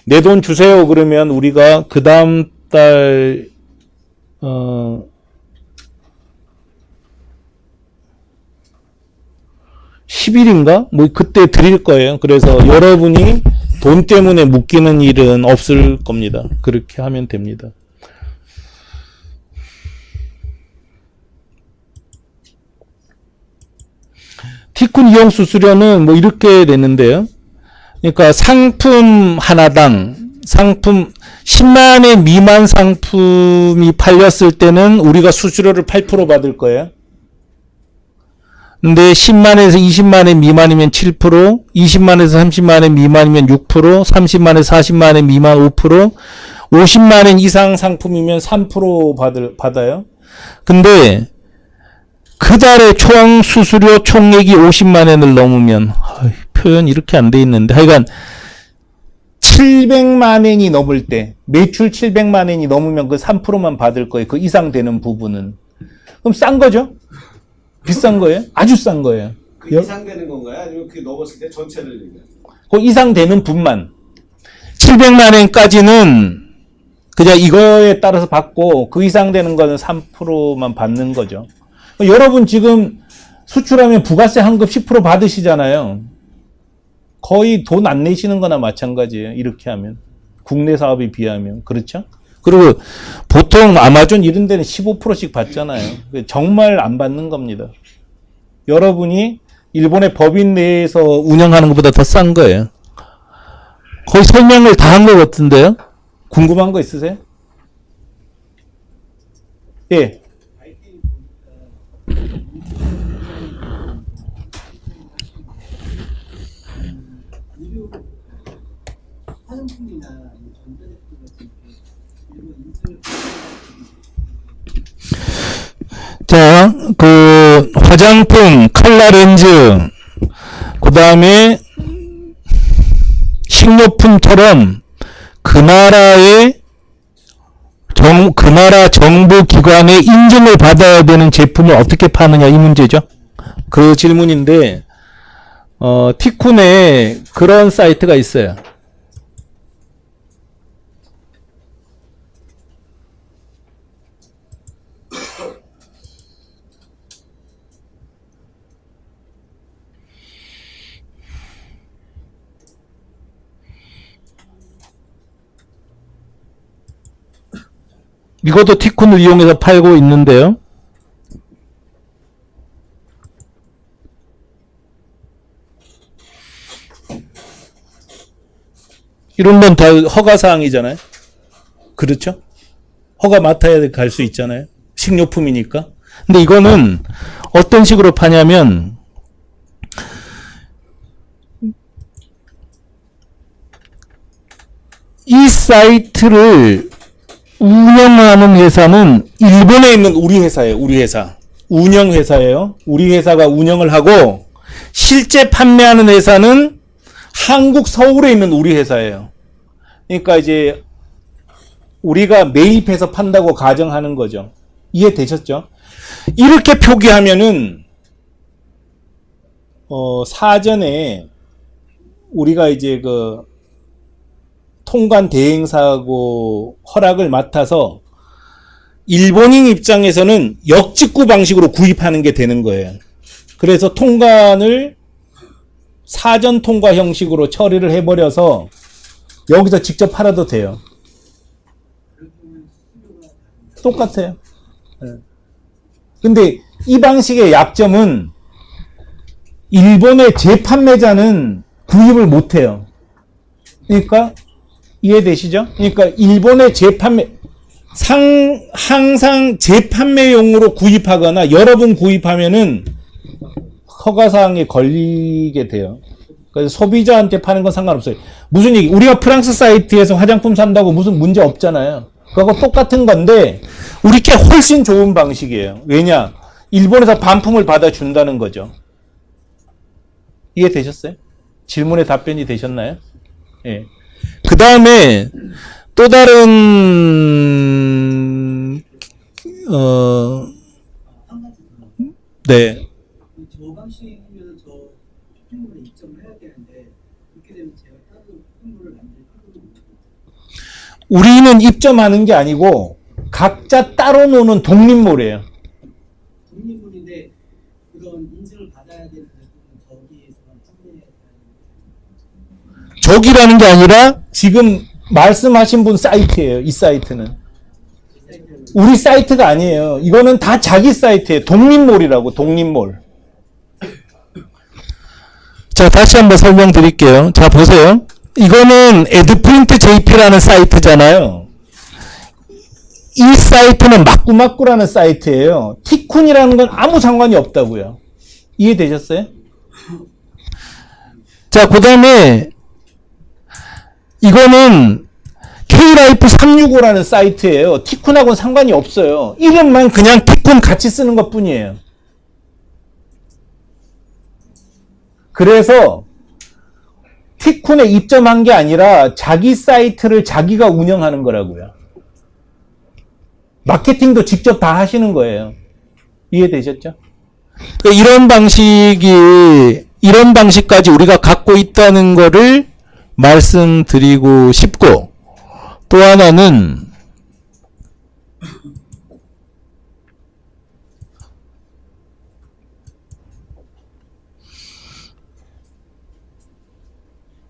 내 돈 주세요. 그러면 우리가 그 다음 달 10일인가? 그때 드릴 거예요. 그래서 여러분이 돈 때문에 묶이는 일은 없을 겁니다. 그렇게 하면 됩니다. 티쿤 이용 수수료는 뭐 이렇게 되는데요. 그러니까 상품 하나당 상품 10만 원 미만 상품이 팔렸을 때는 우리가 수수료를 8% 받을 거예요. 근데 10만에서 20만원 미만이면 7%, 20만에서 30만원 미만이면 6%, 30만에서 40만원 미만 5%, 50만원 이상 상품이면 3% 받아요. 근데 그 달에 총 수수료 총액이 50만원을 넘으면 표현 이렇게 안 돼 있는데 하여간 700만원이 넘을 때 매출 700만원이 넘으면 그 3%만 받을 거예요. 그 이상 되는 부분은. 그럼 싼 거죠? 비싼 거예요? 아주 싼 거예요. 그 이상 되는 건가요? 아니면 그 넘었을 때 전체를 얘기해요? 그 이상 되는 분만. 700만 원까지는 그냥 이거에 따라서 받고 그 이상 되는 거는 3%만 받는 거죠. 여러분 지금 수출하면 부가세 환급 10% 받으시잖아요. 거의 돈 안 내시는 거나 마찬가지예요. 이렇게 하면. 국내 사업에 비하면. 그렇죠? 그리고 보통 아마존 이런 데는 15%씩 받잖아요. 정말 안 받는 겁니다. 여러분이 일본의 법인 내에서 운영하는 것보다 더 싼 거예요. 거의 설명을 다 한 것 같은데요? 궁금한 거 있으세요? 예. 화장품이나 전자제품 같은 일본 인증을 자, 그 화장품, 칼라 렌즈, 그 다음에 식료품처럼 그 나라의 그 나라 정부 기관의 인증을 받아야 되는 제품을 어떻게 파느냐 이 문제죠. 그 질문인데 티쿤에 그런 사이트가 있어요. 이것도 티쿤을 이용해서 팔고 있는데요. 이런 건 다 허가사항이잖아요. 그렇죠? 허가 맡아야 갈 수 있잖아요. 식료품이니까. 근데 이거는 어떤 식으로 파냐면 이 사이트를 운영하는 회사는 일본에 있는 우리 회사예요. 우리 회사. 운영 회사예요. 우리 회사가 운영을 하고 실제 판매하는 회사는 한국 서울에 있는 우리 회사예요. 그러니까 이제 우리가 매입해서 판다고 가정하는 거죠. 이해되셨죠? 이렇게 표기하면은 사전에 우리가 이제 그 통관 대행사하고 허락을 맡아서 일본인 입장에서는 역직구 방식으로 구입하는 게 되는 거예요. 그래서 통관을 사전 통과 형식으로 처리를 해버려서 여기서 직접 팔아도 돼요. 똑같아요. 근데 이 방식의 약점은 일본의 재판매자는 구입을 못해요. 그러니까 이해되시죠? 그러니까 일본의 항상 재판매용으로 구입하거나 여러 번 구입하면은 허가사항에 걸리게 돼요. 그래서 소비자한테 파는 건 상관없어요. 무슨 얘기? 우리가 프랑스 사이트에서 화장품 산다고 무슨 문제 없잖아요. 그거하고 똑같은 건데 우리께 훨씬 좋은 방식이에요. 왜냐? 일본에서 반품을 받아준다는 거죠. 이해되셨어요? 질문에 답변이 되셨나요? 예. 그 다음에 또 다른 네. 저 방식이면 저 쇼핑몰에 입점을 해야 되는데 그렇게 되면 제가 따로 쇼핑몰을 만들 필요도 없고 우리는 입점하는 게 아니고 각자 따로 노는 독립몰이에요. 독립몰인데 그런 인증을 받아야 되는 부분은 저기에서만 판매해야 여기라는 게 아니라 지금 말씀하신 분 사이트예요. 이 사이트는. 우리 사이트가 아니에요. 이거는 다 자기 사이트예요. 독립몰이라고, 독립몰. 자, 다시 한번 설명드릴게요. 자, 보세요. 이거는 에드프린트 JP라는 사이트잖아요. 이 사이트는 마꾸마꾸라는 사이트예요. 티쿤이라는 건 아무 상관이 없다고요. 이해되셨어요? 자, 그 다음에 이거는 Klife365라는 사이트예요. 티쿤하고는 상관이 없어요. 이름만 그냥 티쿤 같이 쓰는 것 뿐이에요. 그래서 티쿤에 입점한 게 아니라 자기 사이트를 자기가 운영하는 거라고요. 마케팅도 직접 다 하시는 거예요. 이해되셨죠? 이런 방식까지 우리가 갖고 있다는 거를 말씀드리고 싶고, 또 하나는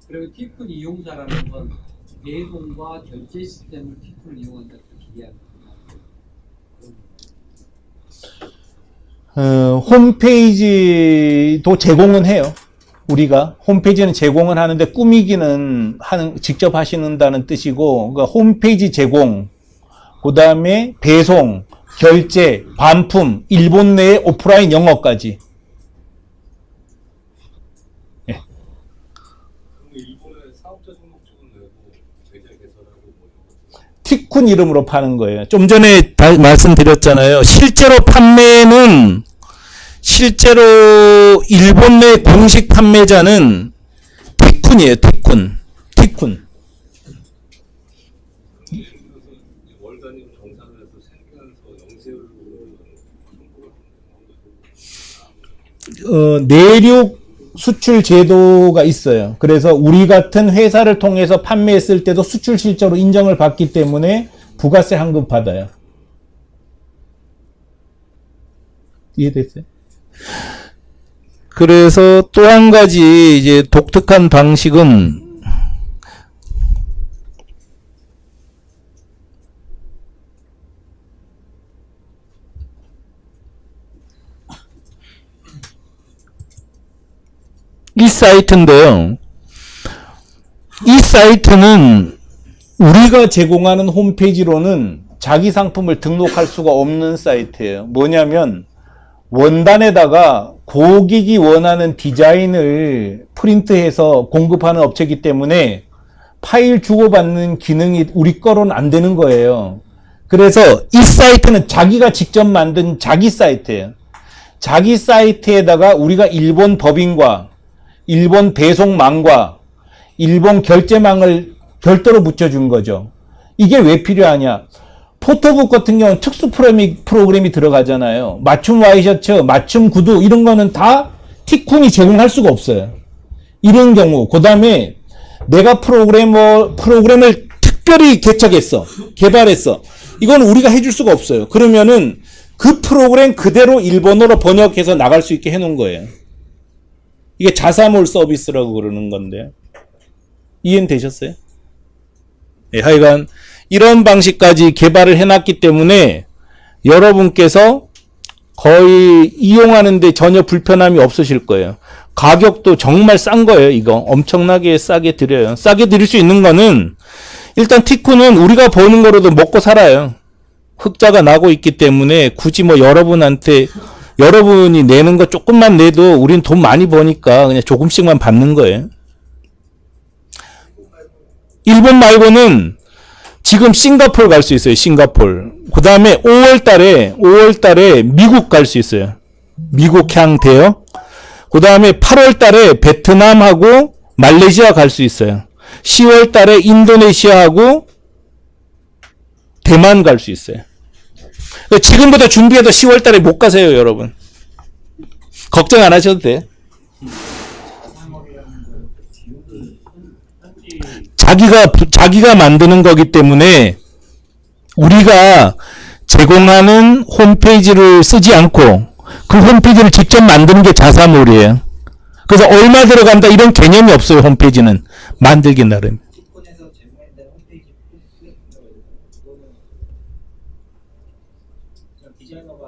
그리고 티쿤 이용자라는 건 배송과 결제 시스템을 티쿤을 이용한다고 기대합니다. 홈페이지도 제공은 해요. 우리가 홈페이지는 제공을 하는데 꾸미기는 직접 하시는다는 뜻이고, 그러니까 홈페이지 제공, 그 다음에 배송, 결제, 반품, 일본 내에 오프라인 영어까지. 그럼 일본에 사업자 등록증은 내고 계좌 개설하고 뭐 이런 거. 티쿤 이름으로 파는 거예요. 좀 전에 말씀드렸잖아요. 실제로 일본 내 공식 판매자는 티쿤이에요. 티쿤. 예를 들어서 월 단위로 정산을 해서 생산해서 영세율로 정보를 내륙 수출 제도가 있어요. 그래서 우리 같은 회사를 통해서 판매했을 때도 수출 실적으로 인정을 받기 때문에 부가세 환급 받아요. 이해됐어요? 그래서 또 한 가지 이제 독특한 방식은 이 사이트인데요. 이 사이트는 우리가 제공하는 홈페이지로는 자기 상품을 등록할 수가 없는 사이트예요. 뭐냐면 원단에다가 고객이 원하는 디자인을 프린트해서 공급하는 업체이기 때문에 파일 주고받는 기능이 우리 거로는 안 되는 거예요. 그래서 이 사이트는 자기가 직접 만든 자기 사이트예요. 자기 사이트에다가 우리가 일본 법인과 일본 배송망과 일본 결제망을 별도로 붙여준 거죠. 이게 왜 필요하냐? 포토북 같은 경우는 특수 프로그램이 들어가잖아요. 맞춤 와이셔츠, 맞춤 구두 이런 거는 다 티쿤이 제공할 수가 없어요. 이런 경우, 그 다음에 내가 프로그램을 특별히 개발했어. 이건 우리가 해줄 수가 없어요. 그러면은 그 프로그램 그대로 일본어로 번역해서 나갈 수 있게 해놓은 거예요. 이게 자사몰 서비스라고 그러는 건데. 이해는 되셨어요? 네, 하여간 이런 방식까지 개발을 해놨기 때문에 여러분께서 거의 이용하는데 전혀 불편함이 없으실 거예요. 가격도 정말 싼 거예요. 이거 엄청나게 싸게 드려요. 싸게 드릴 수 있는 거는 일단 티쿤은 우리가 버는 거로도 먹고 살아요. 흑자가 나고 있기 때문에 굳이 뭐 여러분이 내는 거 조금만 내도 우린 돈 많이 버니까 그냥 조금씩만 받는 거예요. 일본 말고는 지금 싱가포르 갈 수 있어요. 싱가포르. 그 다음에 5월 달에 미국 갈 수 있어요. 미국 향돼요. 그 다음에 8월 달에 베트남하고 말레이시아 갈 수 있어요. 10월 달에 인도네시아하고 대만 갈 수 있어요. 지금부터 준비해도 10월 달에 못 가세요, 여러분. 걱정 안 하셔도 돼. 자기가 만드는 거기 때문에 우리가 제공하는 홈페이지를 쓰지 않고 그 홈페이지를 직접 만드는 게 자사몰이에요. 그래서 얼마 들어간다 이런 개념이 없어요. 홈페이지는 만들기 나름. 티콘에서 제공한다는 홈페이지 플랫폼이라고 해야 되나요? 그거는 그냥 디자이너가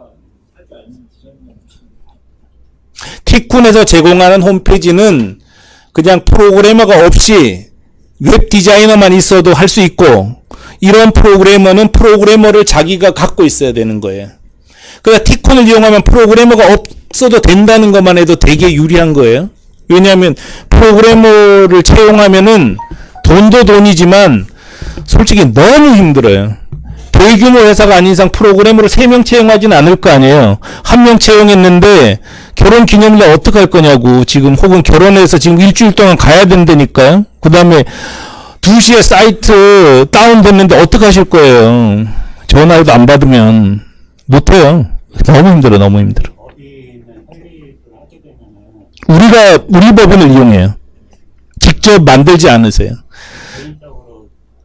할 줄 아는 디자이너가 붙이는 티쿤에서 제공하는 홈페이지는 그냥 프로그래머가 없이 웹 디자이너만 있어도 할 수 있고, 이런 프로그래머는 프로그래머를 자기가 갖고 있어야 되는 거예요. 그러니까 티콘을 이용하면 프로그래머가 없어도 된다는 것만 해도 되게 유리한 거예요. 왜냐하면 프로그래머를 채용하면은 돈도 돈이지만 솔직히 너무 힘들어요. 대규모 회사가 아닌 이상 프로그래머를 3명 채용하진 않을 거 아니에요. 1명 채용했는데 결혼 기념일날 어떡할 거냐고, 지금, 혹은 결혼해서 지금 일주일 동안 가야 된다니까요. 그 다음에 2시에 사이트 다운됐는데 어떡하실 거예요. 전화해도 안 받으면 못해요. 너무 힘들어, 너무 힘들어. 우리 법인을 이용해요. 직접 만들지 않으세요.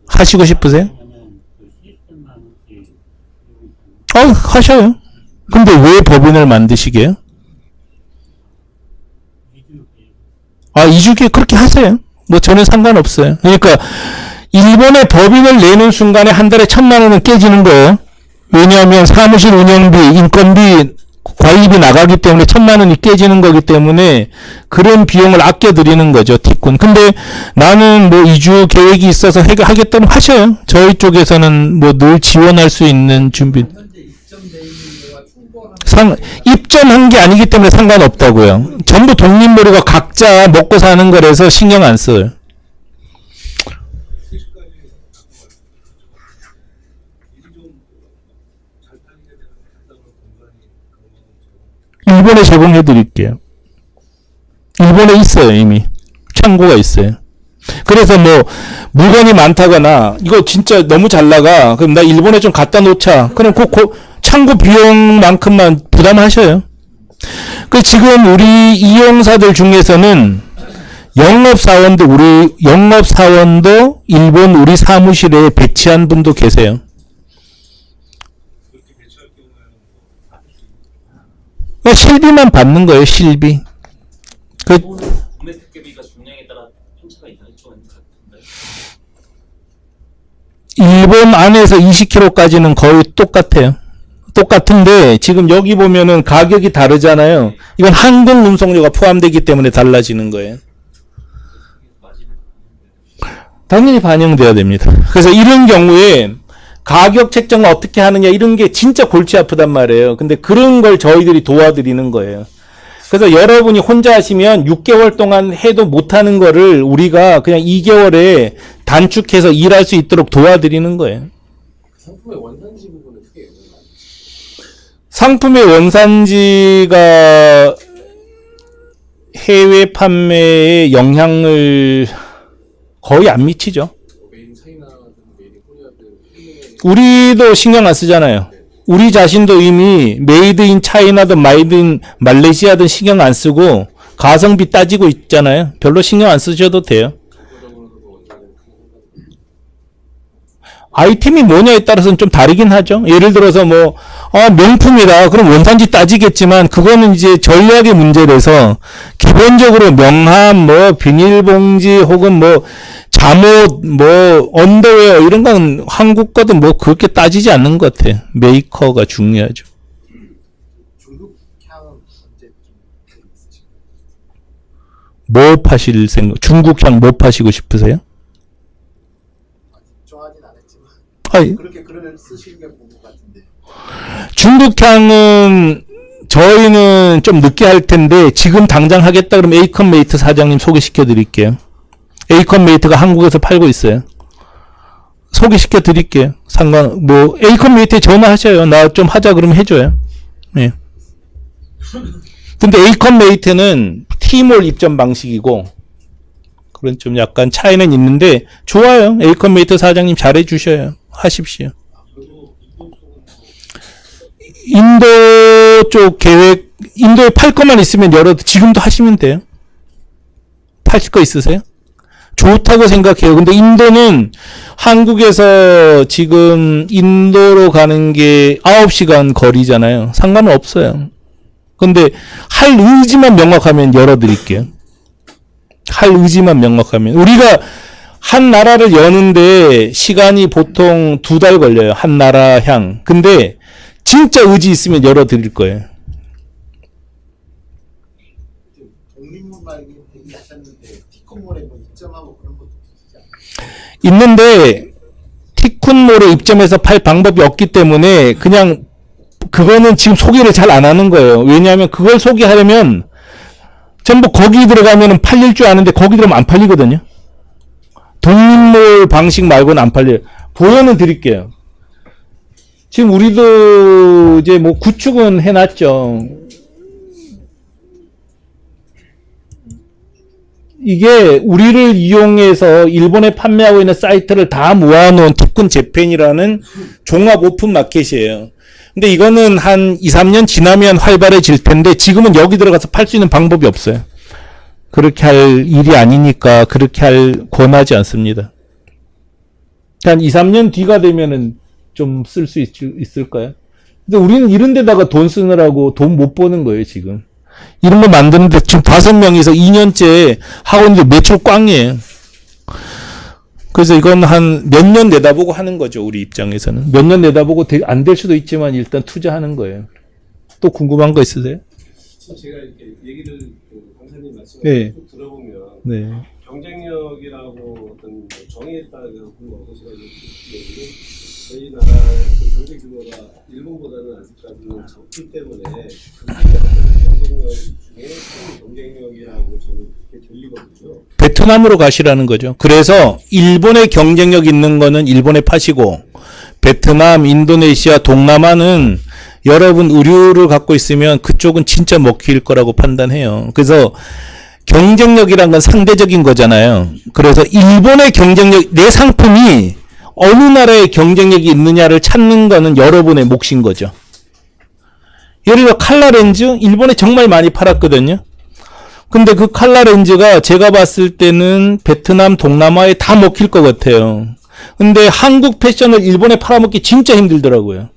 하시고 싶으세요? 하셔요. 근데 왜 법인을 만드시게요? 이주기에 그렇게 하세요. 뭐 저는 상관없어요. 그러니까 일본의 법인을 내는 순간에 한 달에 1,000만 원은 깨지는 거예요. 왜냐하면 사무실 운영비, 인건비, 과입이 나가기 때문에 1,000만 원이 깨지는 거기 때문에 그런 비용을 아껴드리는 거죠, 티콘. 근데 나는 뭐 이주 계획이 있어서 하겠다면 하셔요. 저희 쪽에서는 뭐 늘 지원할 수 있는 준비. 현재 입점돼 있는 거와 충분한 입점한 게 아니기 때문에 상관없다고요. 전부 독립무료가 각자 먹고 사는 거라서 신경 안 써요. 실까지 일이 좀 잘 팔리게 되는 한다고 공간이 그런 거는 일본에 제공해 드릴게요. 일본에 있어요, 이미. 창고가 있어요. 그래서 뭐 물건이 많다거나 이거 진짜 너무 잘 나가, 그럼 나 일본에 좀 갖다 놓자, 그럼 그 창고 비용만큼만 부담하셔요. 그 지금 우리 이용사들 중에서는 영업사원도 일본 우리 사무실에 배치한 분도 계세요. 그렇게 배치할 경우에는 실비만 받는 거예요, 실비. 그 구매 택배비가 중량에 따라 편차가 있나요? 좀 같은가요? 일본 안에서 20kg까지는 거의 똑같아요. 똑같은데 지금 여기 보면은 가격이 다르잖아요. 이건 항공 운송료가 포함되기 때문에 달라지는 거예요. 당연히 반영돼야 됩니다. 그래서 이런 경우에 가격 책정을 어떻게 하느냐, 이런 게 진짜 골치 아프단 말이에요. 근데 그런 걸 저희들이 도와드리는 거예요. 그래서 여러분이 혼자 하시면 6개월 동안 해도 못하는 거를 우리가 그냥 2개월에 단축해서 일할 수 있도록 도와드리는 거예요. 상품의 원산지 부분은 크게 영향이 많이 상품의 원산지가 해외 판매에 영향을 거의 안 미치죠. 메인 차이나든 메인 코리아든 우리도 신경 안 쓰잖아요. 우리 자신도 이미 메이드 인 차이나든 메이드 인 말레이시아든 신경 안 쓰고 가성비 따지고 있잖아요. 별로 신경 안 쓰셔도 돼요. 아이템이 뭐냐에 따라서는 좀 다르긴 하죠. 예를 들어서 뭐 명품이다, 그럼 원산지 따지겠지만 그거는 이제 전략의 문제라서 기본적으로 명함, 뭐 비닐봉지 혹은 뭐 잠옷, 뭐 언더웨어 이런 건 한국 거든 뭐 그렇게 따지지 않는 것 같아요. 메이커가 중요하죠. 중국향은 언제쯤 있으신가요? 뭐 파실 생각? 중국향 뭐 파시고 싶으세요? 좋아하진 않았지만 아, 그러면 쓰시는 게 좋은 것 같은데. 중국향은 저희는 좀 늦게 할 텐데 지금 당장 하겠다 그러면 에이컨메이트 사장님 소개시켜 드릴게요. 에이컨메이트가 한국에서 팔고 있어요. 소개시켜 드릴게요. 뭐 에이컨메이트에 전화하셔요. 나 좀 하자 그러면 해줘요. 예. 근데 에이컨메이트는 T몰 입점 방식이고 그런 좀 약간 차이는 있는데 좋아요. 에이컨메이트 사장님 잘해 주셔요. 하십시오. 인도 쪽 계획, 인도에 팔 것만 있으면 지금도 하시면 돼요. 파실 거 있으세요? 좋다고 생각해요. 근데 인도는 한국에서 지금 인도로 가는 게 9시간 거리잖아요. 상관은 없어요. 근데 할 의지만 명확하면 열어드릴게요. 할 의지만 명확하면. 우리가 한 나라를 여는데 시간이 보통 2달 걸려요. 한 나라 향. 근데 진짜 의지 있으면 열어드릴 거예요. 독립문 말기 얘기하셨는데 티콘몰에 뭐 입점하고 그런 것도 있지 않나요? 있는데 티쿤몰에 입점해서 팔 방법이 없기 때문에 그냥 그거는 지금 소개를 잘 안 하는 거예요. 왜냐하면 그걸 소개하려면 전부 거기 들어가면 팔릴 줄 아는데 거기 들어가면 안 팔리거든요. 독립몰 방식 말고는 안 팔려요. 보여는 드릴게요. 지금 우리도 이제 뭐 구축은 해놨죠. 이게 우리를 이용해서 일본에 판매하고 있는 사이트를 다 모아놓은 티쿤 재팬이라는 종합 오픈 마켓이에요. 근데 이거는 한 2, 3년 지나면 활발해질 텐데 지금은 여기 들어가서 팔 수 있는 방법이 없어요. 그렇게 할 일이 아니니까 그렇게 할 권하지 않습니다. 한 2, 3년 뒤가 되면은 좀 쓸 수 있을까요? 근데 우리는 이런 데다가 돈 쓰느라고 돈 못 버는 거예요, 지금. 이런 거 만드는데 지금 5명이서 2년째 하고 있는데 매출 꽝이에요. 그래서 이건 한 몇 년 내다보고 하는 거죠, 우리 입장에서는. 몇 년 내다보고 안 될 수도 있지만 일단 투자하는 거예요. 또 궁금한 거 있으세요? 제가 이렇게 얘기를 강사님 말씀을 네. 쭉 들어보면 네. 경쟁력이라고 어떤 뭐 정의에 따라 그런 제가 얘기를 저희 나라의 그 경제 규모가 일본보다는 아직까지는 적기 때문에 경쟁력 중에 큰 경쟁력이라고 저는 그렇게 들리거든요. 베트남으로 가시라는 거죠. 그래서 일본의 경쟁력 있는 거는 일본에 파시고 베트남, 인도네시아, 동남아는 여러분 의류를 갖고 있으면 그쪽은 진짜 먹힐 거라고 판단해요. 그래서 경쟁력이란 건 상대적인 거잖아요. 그래서 일본의 경쟁력, 내 상품이 어느 나라의 경쟁력이 있느냐를 찾는 거는 여러분의 몫인 거죠. 예를 들어 칼라 렌즈, 일본에 정말 많이 팔았거든요. 근데 그 칼라 렌즈가 제가 봤을 때는 베트남, 동남아에 다 먹힐 것 같아요. 근데 한국 패션을 일본에 팔아먹기 진짜 힘들더라고요.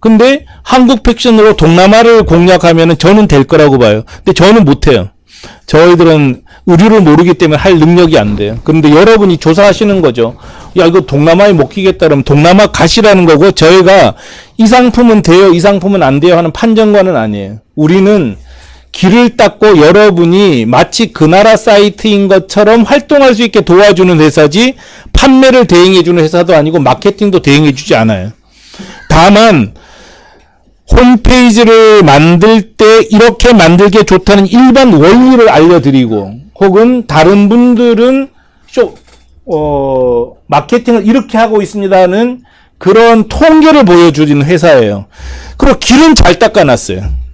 근데 한국 패션으로 동남아를 공략하면 저는 될 거라고 봐요. 근데 저는 못해요. 저희들은 의류를 모르기 때문에 할 능력이 안 돼요. 그런데 여러분이 조사하시는 거죠. 야, 이거 동남아에 먹히겠다 그러면 동남아 가시라는 거고, 저희가 이 상품은 돼요, 이 상품은 안 돼요 하는 판정관은 아니에요. 우리는 길을 닦고 여러분이 마치 그 나라 사이트인 것처럼 활동할 수 있게 도와주는 회사지, 판매를 대행해주는 회사도 아니고 마케팅도 대행해주지 않아요. 다만 홈페이지를 만들 때 이렇게 만들기에 좋다는 일반 원리를 알려드리고, 혹은 다른 분들은 마케팅을 이렇게 하고 있습니다는 그런 통계를 보여주는 회사예요. 그리고 길은 잘 닦아놨어요.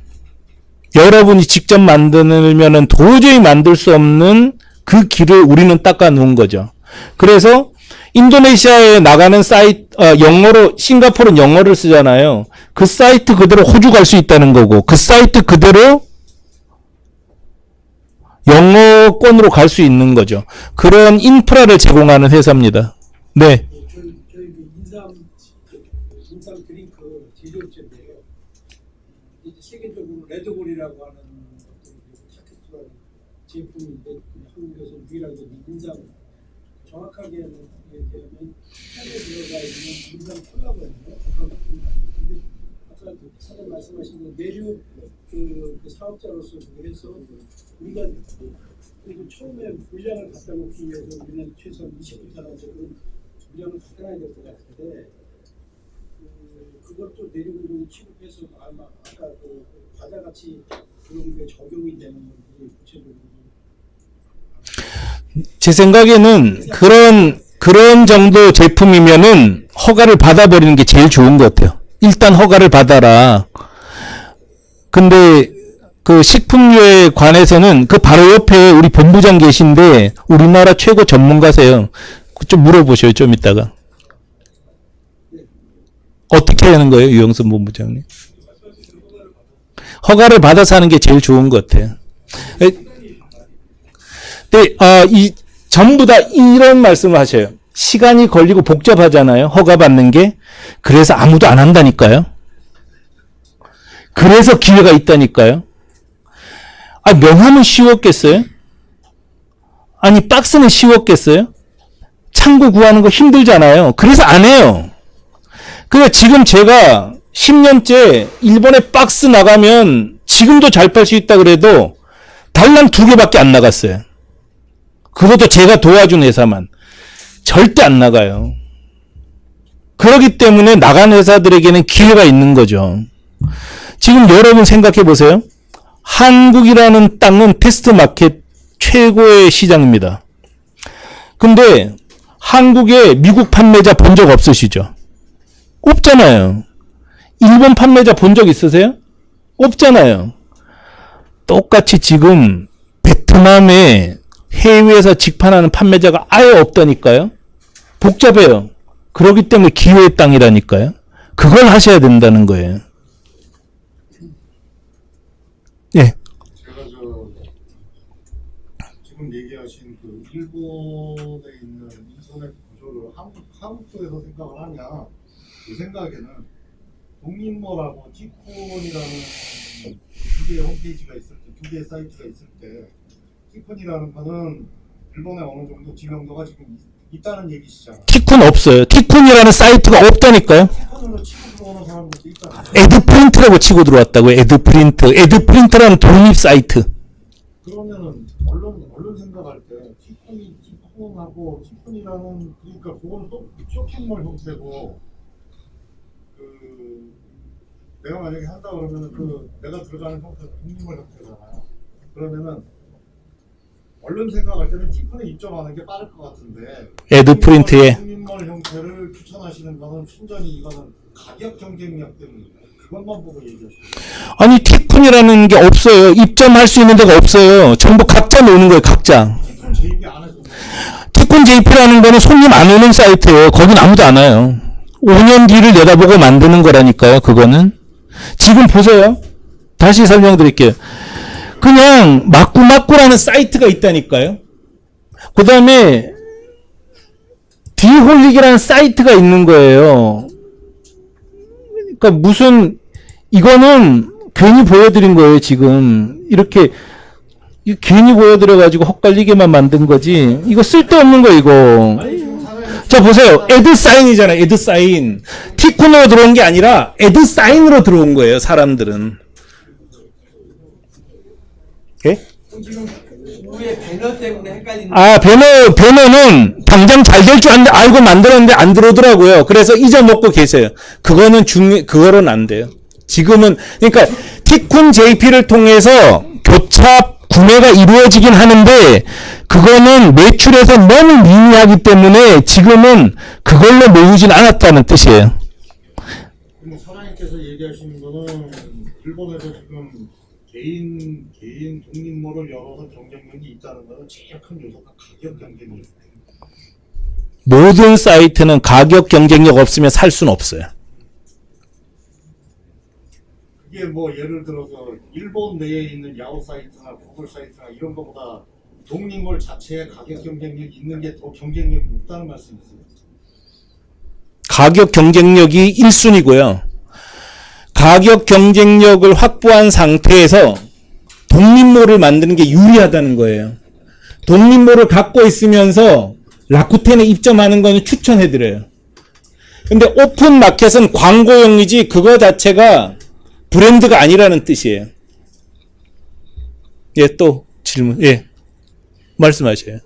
여러분이 직접 만들면은 도저히 만들 수 없는 그 길을 우리는 닦아놓은 거죠. 그래서 인도네시아에 나가는 사이트, 영어로, 싱가포르는 영어를 쓰잖아요. 그 사이트 그대로 호주 갈 수 있다는 거고, 그 사이트 그대로 영어권으로 갈 수 있는 거죠. 그런 인프라를 제공하는 회사입니다. 네. 저희 인삼 드링크 제조업체인데요. 이제 세계적으로 레드볼이라고 하는 타켓수라는 제품인데 한국에서 유일하게 인삼, 정확하게 얘기하면 향에 들어가 있는 인삼 콜라보거든요. 근데 아까 그 사장 말씀하신 그 내류 그 사업자로서 해서 우리가 그리고 처음에 물량을 갖다 놓기 위해서 우리는 최소한 20분 단위적으로 물량을 갖다 놔야 될 것 같은데 그것도 내리고도 취급해서 아마 아까 그 과자같이 그런 게 적용이 되는 건지 구체적으로 제 생각에는 그런 정도 제품이면은 허가를 받아버리는 게 제일 좋은 것 같아요. 일단 허가를 받아라. 근데 그 식품류에 관해서는 그 바로 옆에 우리 본부장 계신데 우리나라 최고 전문가세요. 좀 물어보셔요, 좀 이따가. 어떻게 하는 거예요, 유영선 본부장님? 허가를 받아서 하는 게 제일 좋은 것 같아요. 네, 전부 다 이런 말씀을 하셔요. 시간이 걸리고 복잡하잖아요, 허가 받는 게. 그래서 아무도 안 한다니까요. 그래서 기회가 있다니까요. 명함은 쉬웠겠어요? 아니 박스는 쉬웠겠어요? 창고 구하는 거 힘들잖아요. 그래서 안 해요. 그러니까 지금 제가 10년째 일본에 박스 나가면 지금도 잘 팔 수 있다 그래도 달랑 2개밖에 안 나갔어요. 그것도 제가 도와준 회사만. 절대 안 나가요. 그렇기 때문에 나간 회사들에게는 기회가 있는 거죠. 지금 여러분 생각해 보세요. 한국이라는 땅은 테스트 마켓 최고의 시장입니다. 근데 한국에 미국 판매자 본 적 없으시죠? 없잖아요. 일본 판매자 본 적 있으세요? 없잖아요. 똑같이 지금 베트남에 해외에서 직판하는 판매자가 아예 없다니까요. 복잡해요. 그렇기 때문에 기회의 땅이라니까요. 그걸 하셔야 된다는 거예요. 예. 제가 지금 얘기하신 그 일본에 있는 인터넷 구조를 한국 쪽에서 생각을 하냐, 제 생각에는 독립몰하고 티콘이라는 두 개의 홈페이지가 있을 때, 두 개의 사이트가 있을 때, 티콘이라는 거는 일본에 어느 정도 지명도가 지금 있다는 얘기시잖아요. 티콘 없어요. 티콘이라는 사이트가 없다니까요. 티콘으로 치고 들어오는 사람들도 있잖아요. 에드프린트라고 치고 들어왔다고요. 에드프린트. 에드프린트라는 독립 사이트. 그러면은 언론 생각할 때 티콘하고 티콘이라는, 그러니까 그건 또 쇼핑몰 형태고, 그 내가 만약에 한다 그러면은 그 내가 들어가는 형태는 독립몰 형태잖아요. 그러면은 언론 생각할 때는 티콘에 입점하는 게 빠를 것 같은데, 에드프린트에. 독립몰 형태를 추천하시는 거는 순전히 이거는 가격 경쟁력 때문에 그것만 보고 얘기하시는 거예요. 아니 티콘이라는 게 없어요. 입점할 수 있는 데가 없어요. 전부 각자 노는 거예요. 각자. 티콘 JP 안 해서 티콘 JP라는 거는 손님 안 오는 사이트예요. 거긴 아무도 안 와요. 5년 뒤를 내다보고 만드는 거라니까요. 그거는. 지금 보세요. 다시 설명드릴게요. 그냥 마꾸마꾸라는 사이트가 있다니까요. 그 다음에 디홀릭이라는 사이트가 있는 거예요. 그러니까 무슨 이거는 괜히 보여드린 거예요. 지금 이렇게 괜히 보여드려가지고 헛갈리게만 만든 거지. 이거 쓸데없는 거 이거. 자 보세요. 에드사인이잖아요. 에드사인. 티콘으로 들어온 게 아니라 에드사인으로 들어온 거예요. 사람들은. 예? 위에 배너 때문에 헷갈리는 아, 배너는 당장 잘 될 줄 알고 만들었는데 안 들어오더라고요. 그래서 잊어먹고 계세요. 그거는 안 돼요. 지금은, 그러니까, 티콘 JP를 통해서 교차 구매가 이루어지긴 하는데, 그거는 매출에서 너무 미미하기 때문에 지금은 그걸로 모으진 않았다는 뜻이에요. 뭐 사장님께서 얘기하시는 거는 일본에서 지금 개인 독립몰을 열어서 경쟁력이 있다는 거는 제일 큰 요소가 가격 경쟁력이에요. 모든 사이트는 가격 경쟁력 없으면 살 수는 없어요. 그게 뭐 예를 들어서 일본 내에 있는 야후 사이트나 구글 사이트나 이런 거보다 독립몰 자체에 가격 경쟁력이 있는 게 더 경쟁력이 높다는 말씀이세요? 가격 경쟁력이 1순위고요. 가격 경쟁력을 확보한 상태에서 독립몰을 만드는 게 유리하다는 거예요. 독립몰을 갖고 있으면서 라쿠텐에 입점하는 거는 추천해드려요. 근데 오픈 마켓은 광고용이지 그거 자체가 브랜드가 아니라는 뜻이에요. 예, 또 질문. 예. 말씀하세요.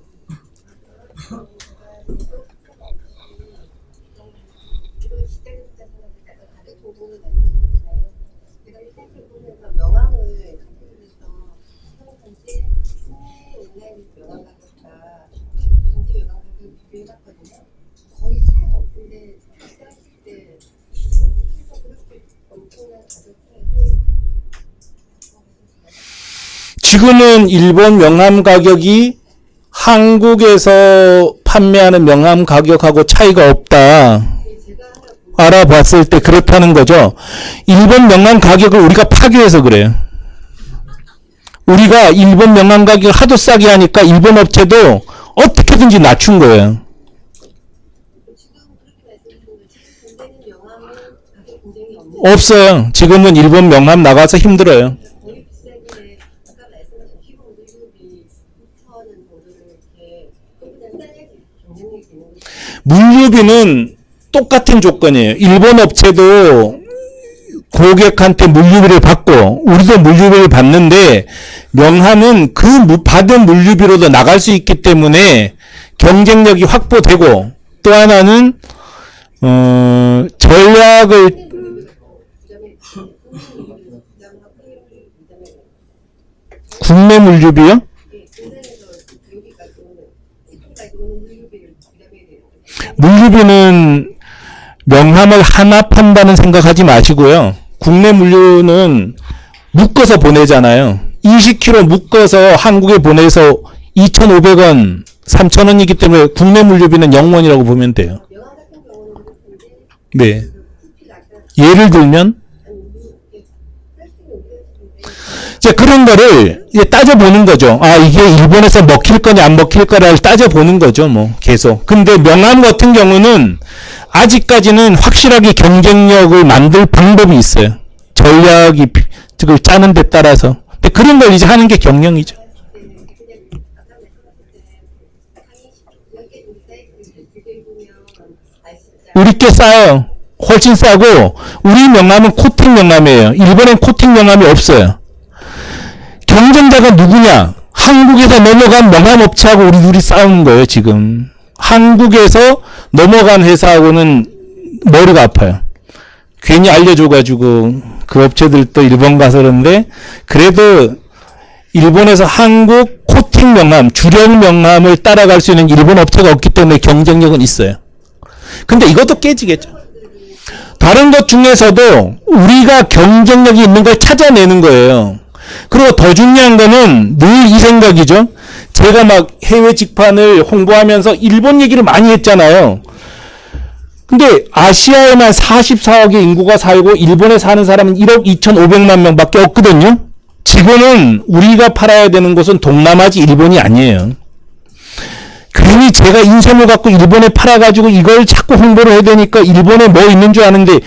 지금은 일본 명함 가격이 한국에서 판매하는 명함 가격하고 차이가 없다. 알아봤을 때 그렇다는 거죠. 일본 명함 가격을 우리가 파괴해서 그래요. 우리가 일본 명함 가격을 하도 싸게 하니까 일본 업체도 어떻게든지 낮춘 거예요. 없어요. 지금은 일본 명함 나가서 힘들어요. 물류비는 똑같은 조건이에요. 일본 업체도 고객한테 물류비를 받고 우리도 물류비를 받는데 명함은 그 받은 물류비로도 나갈 수 있기 때문에 경쟁력이 확보되고, 또 하나는 전략을 국내 물류비요? 물류비는 명함을 하나 판다는 생각하지 마시고요. 국내 물류는 묶어서 보내잖아요. 20kg 묶어서 한국에 보내서 2,500원, 3,000원이기 때문에 국내 물류비는 0원이라고 보면 돼요. 네. 예를 들면 이제 그런 거를 이제 따져보는 거죠. 아, 이게 일본에서 먹힐 거냐 안 먹힐 거냐를 따져보는 거죠. 뭐 계속. 근데 명함 같은 경우는 아직까지는 확실하게 경쟁력을 만들 방법이 있어요. 전략이 그 짜는 데 따라서. 근데 그런 걸 이제 하는 게 경영이죠. 우리 게 싸요. 훨씬 싸고, 우리 명함은 코팅 명함이에요. 일본엔 코팅 명함이 없어요. 경쟁자가 누구냐? 한국에서 넘어간 명함 업체하고 우리 둘이 싸우는 거예요, 지금. 한국에서 넘어간 회사하고는 머리가 아파요. 괜히 알려줘가지고 그 업체들도 일본 가서 그러는데, 그래도 일본에서 한국 코팅 명함, 주력 명함을 따라갈 수 있는 일본 업체가 없기 때문에 경쟁력은 있어요. 근데 이것도 깨지겠죠. 다른 것 중에서도 우리가 경쟁력이 있는 걸 찾아내는 거예요. 그리고 더 중요한 거는 늘 이 생각이죠. 제가 막 해외 직판을 홍보하면서 일본 얘기를 많이 했잖아요. 근데 아시아에만 44억의 인구가 살고 일본에 사는 사람은 1억 2,500만 명밖에 없거든요. 지금은 우리가 팔아야 되는 곳은 동남아지 일본이 아니에요. 괜히 제가 인쇄물 갖고 일본에 팔아가지고 이걸 자꾸 홍보를 해야 되니까 일본에 뭐 있는 줄 아는데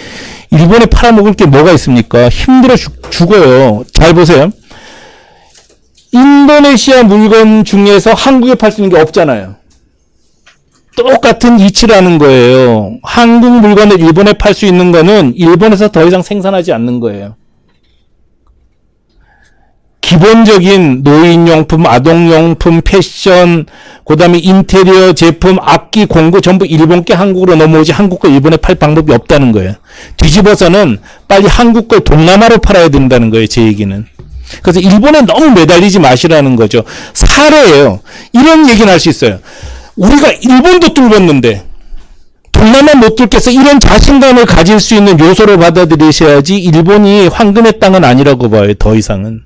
일본에 팔아먹을 게 뭐가 있습니까? 힘들어 죽어요. 잘 보세요. 인도네시아 물건 중에서 한국에 팔 수 있는 게 없잖아요. 똑같은 이치라는 거예요. 한국 물건을 일본에 팔 수 있는 거는 일본에서 더 이상 생산하지 않는 거예요. 기본적인 노인용품, 아동용품, 패션, 그 다음에 인테리어 제품, 악기, 공구 전부 일본 게 한국으로 넘어오지 한국 거 일본에 팔 방법이 없다는 거예요. 뒤집어서는 빨리 한국 걸 동남아로 팔아야 된다는 거예요, 제 얘기는. 그래서 일본에 너무 매달리지 마시라는 거죠. 사례예요. 이런 얘기는 할 수 있어요. 우리가 일본도 뚫었는데 동남아 못 뚫겠어. 이런 자신감을 가질 수 있는 요소를 받아들이셔야지 일본이 황금의 땅은 아니라고 봐요, 더 이상은.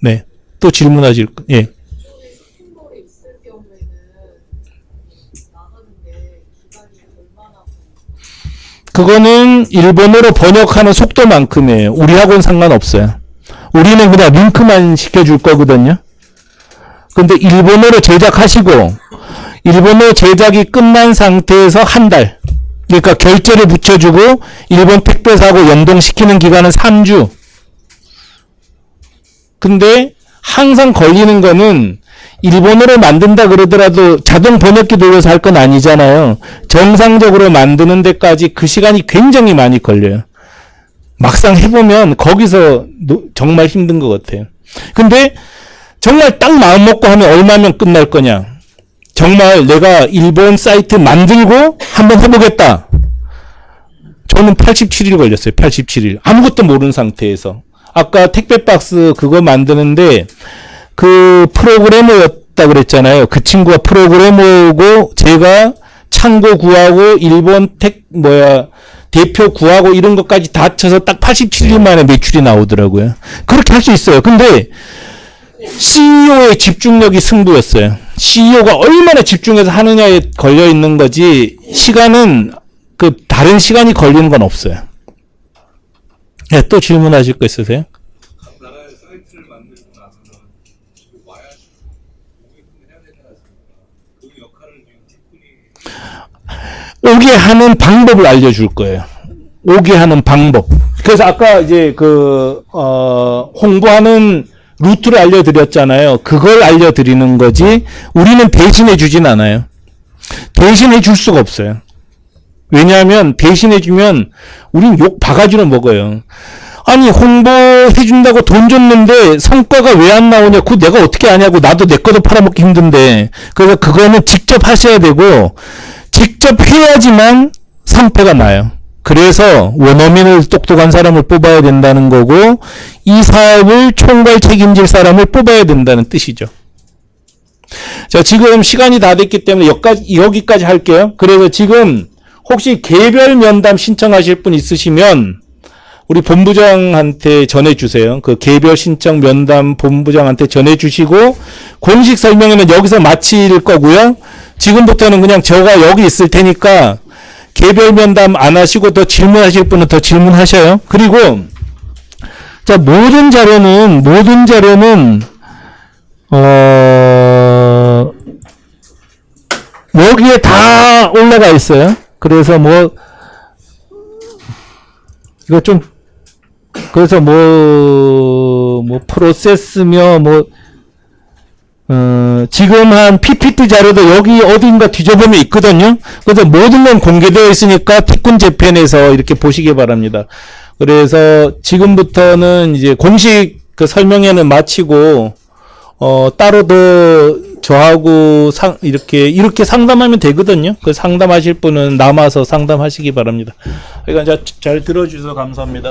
네. 또 질문하실 거. 예. 그거는 일본어로 번역하는 속도만큼이에요. 우리하고는 상관없어요. 우리는 그냥 링크만 시켜줄 거거든요. 근데 일본어로 제작하시고 일본어 제작이 끝난 상태에서 한 달, 그러니까 결제를 붙여주고 일본 택배사하고 연동시키는 기간은 3주. 근데 항상 걸리는 거는 일본어로 만든다 그러더라도 자동 번역기 돌려서 할 건 아니잖아요. 정상적으로 만드는 데까지 그 시간이 굉장히 많이 걸려요. 막상 해보면 거기서 정말 힘든 것 같아요. 근데 정말 딱 마음 먹고 하면 얼마면 끝날 거냐. 정말 내가 일본 사이트 만들고 한번 해보겠다. 저는 87일 걸렸어요. 87일. 아무것도 모르는 상태에서. 아까 택배 박스 그거 만드는데 그 프로그래머였다 그랬잖아요. 그 친구가 프로그래머고 제가 창고 구하고 일본 대표 구하고 이런 것까지 다 합쳐서 딱 87일 만에 매출이 나오더라고요. 그렇게 할 수 있어요. 근데 CEO의 집중력이 승부였어요. CEO가 얼마나 집중해서 하느냐에 걸려 있는 거지 시간은 그 다른 시간이 걸리는 건 없어요. 네, 또 질문하실 거 있으세요? 각 나라의 사이트를 만들고 나서는 와야 오게끔 해야 되지 않습니까? 그 역할을 지금 티쿤이 오게 하는 방법을 알려줄 거예요. 오게 하는 방법. 그래서 아까 이제 홍보하는 루트를 알려드렸잖아요. 그걸 알려드리는 거지, 우리는 대신해 주진 않아요. 대신해 줄 수가 없어요. 왜냐하면 대신해 주면 우린 욕 바가지로 먹어요. 아니 홍보해 준다고 돈 줬는데 성과가 왜 안 나오냐, 그거 내가 어떻게 아냐고. 나도 내 거도 팔아먹기 힘든데. 그래서 그거는 직접 하셔야 되고 직접 해야지만 상패가 나요. 그래서 원어민을 똑똑한 사람을 뽑아야 된다는 거고 이 사업을 총괄 책임질 사람을 뽑아야 된다는 뜻이죠. 자, 지금 시간이 다 됐기 때문에 여기까지 할게요. 그래서 지금 혹시 개별 면담 신청하실 분 있으시면 우리 본부장한테 전해주세요. 그 개별 신청 면담 본부장한테 전해주시고 공식 설명회는 여기서 마칠 거고요. 지금부터는 그냥 제가 여기 있을 테니까 개별 면담 안 하시고 더 질문하실 분은 더 질문하셔요. 그리고 자, 모든 자료는 여기에 다 올라가 있어요. 그래서 이거 좀 그래서 프로세스며 지금 한 PPT 자료도 여기 어딘가 뒤져보면 있거든요. 그래서 모든 건 공개되어 있으니까 티쿤 재팬에서 이렇게 보시기 바랍니다. 그래서 지금부터는 이제 공식 그 설명회는 마치고 따로 더 저하고 이렇게 상담하면 되거든요. 그 상담하실 분은 남아서 상담하시기 바랍니다. 그러니까 잘 들어주셔서 감사합니다.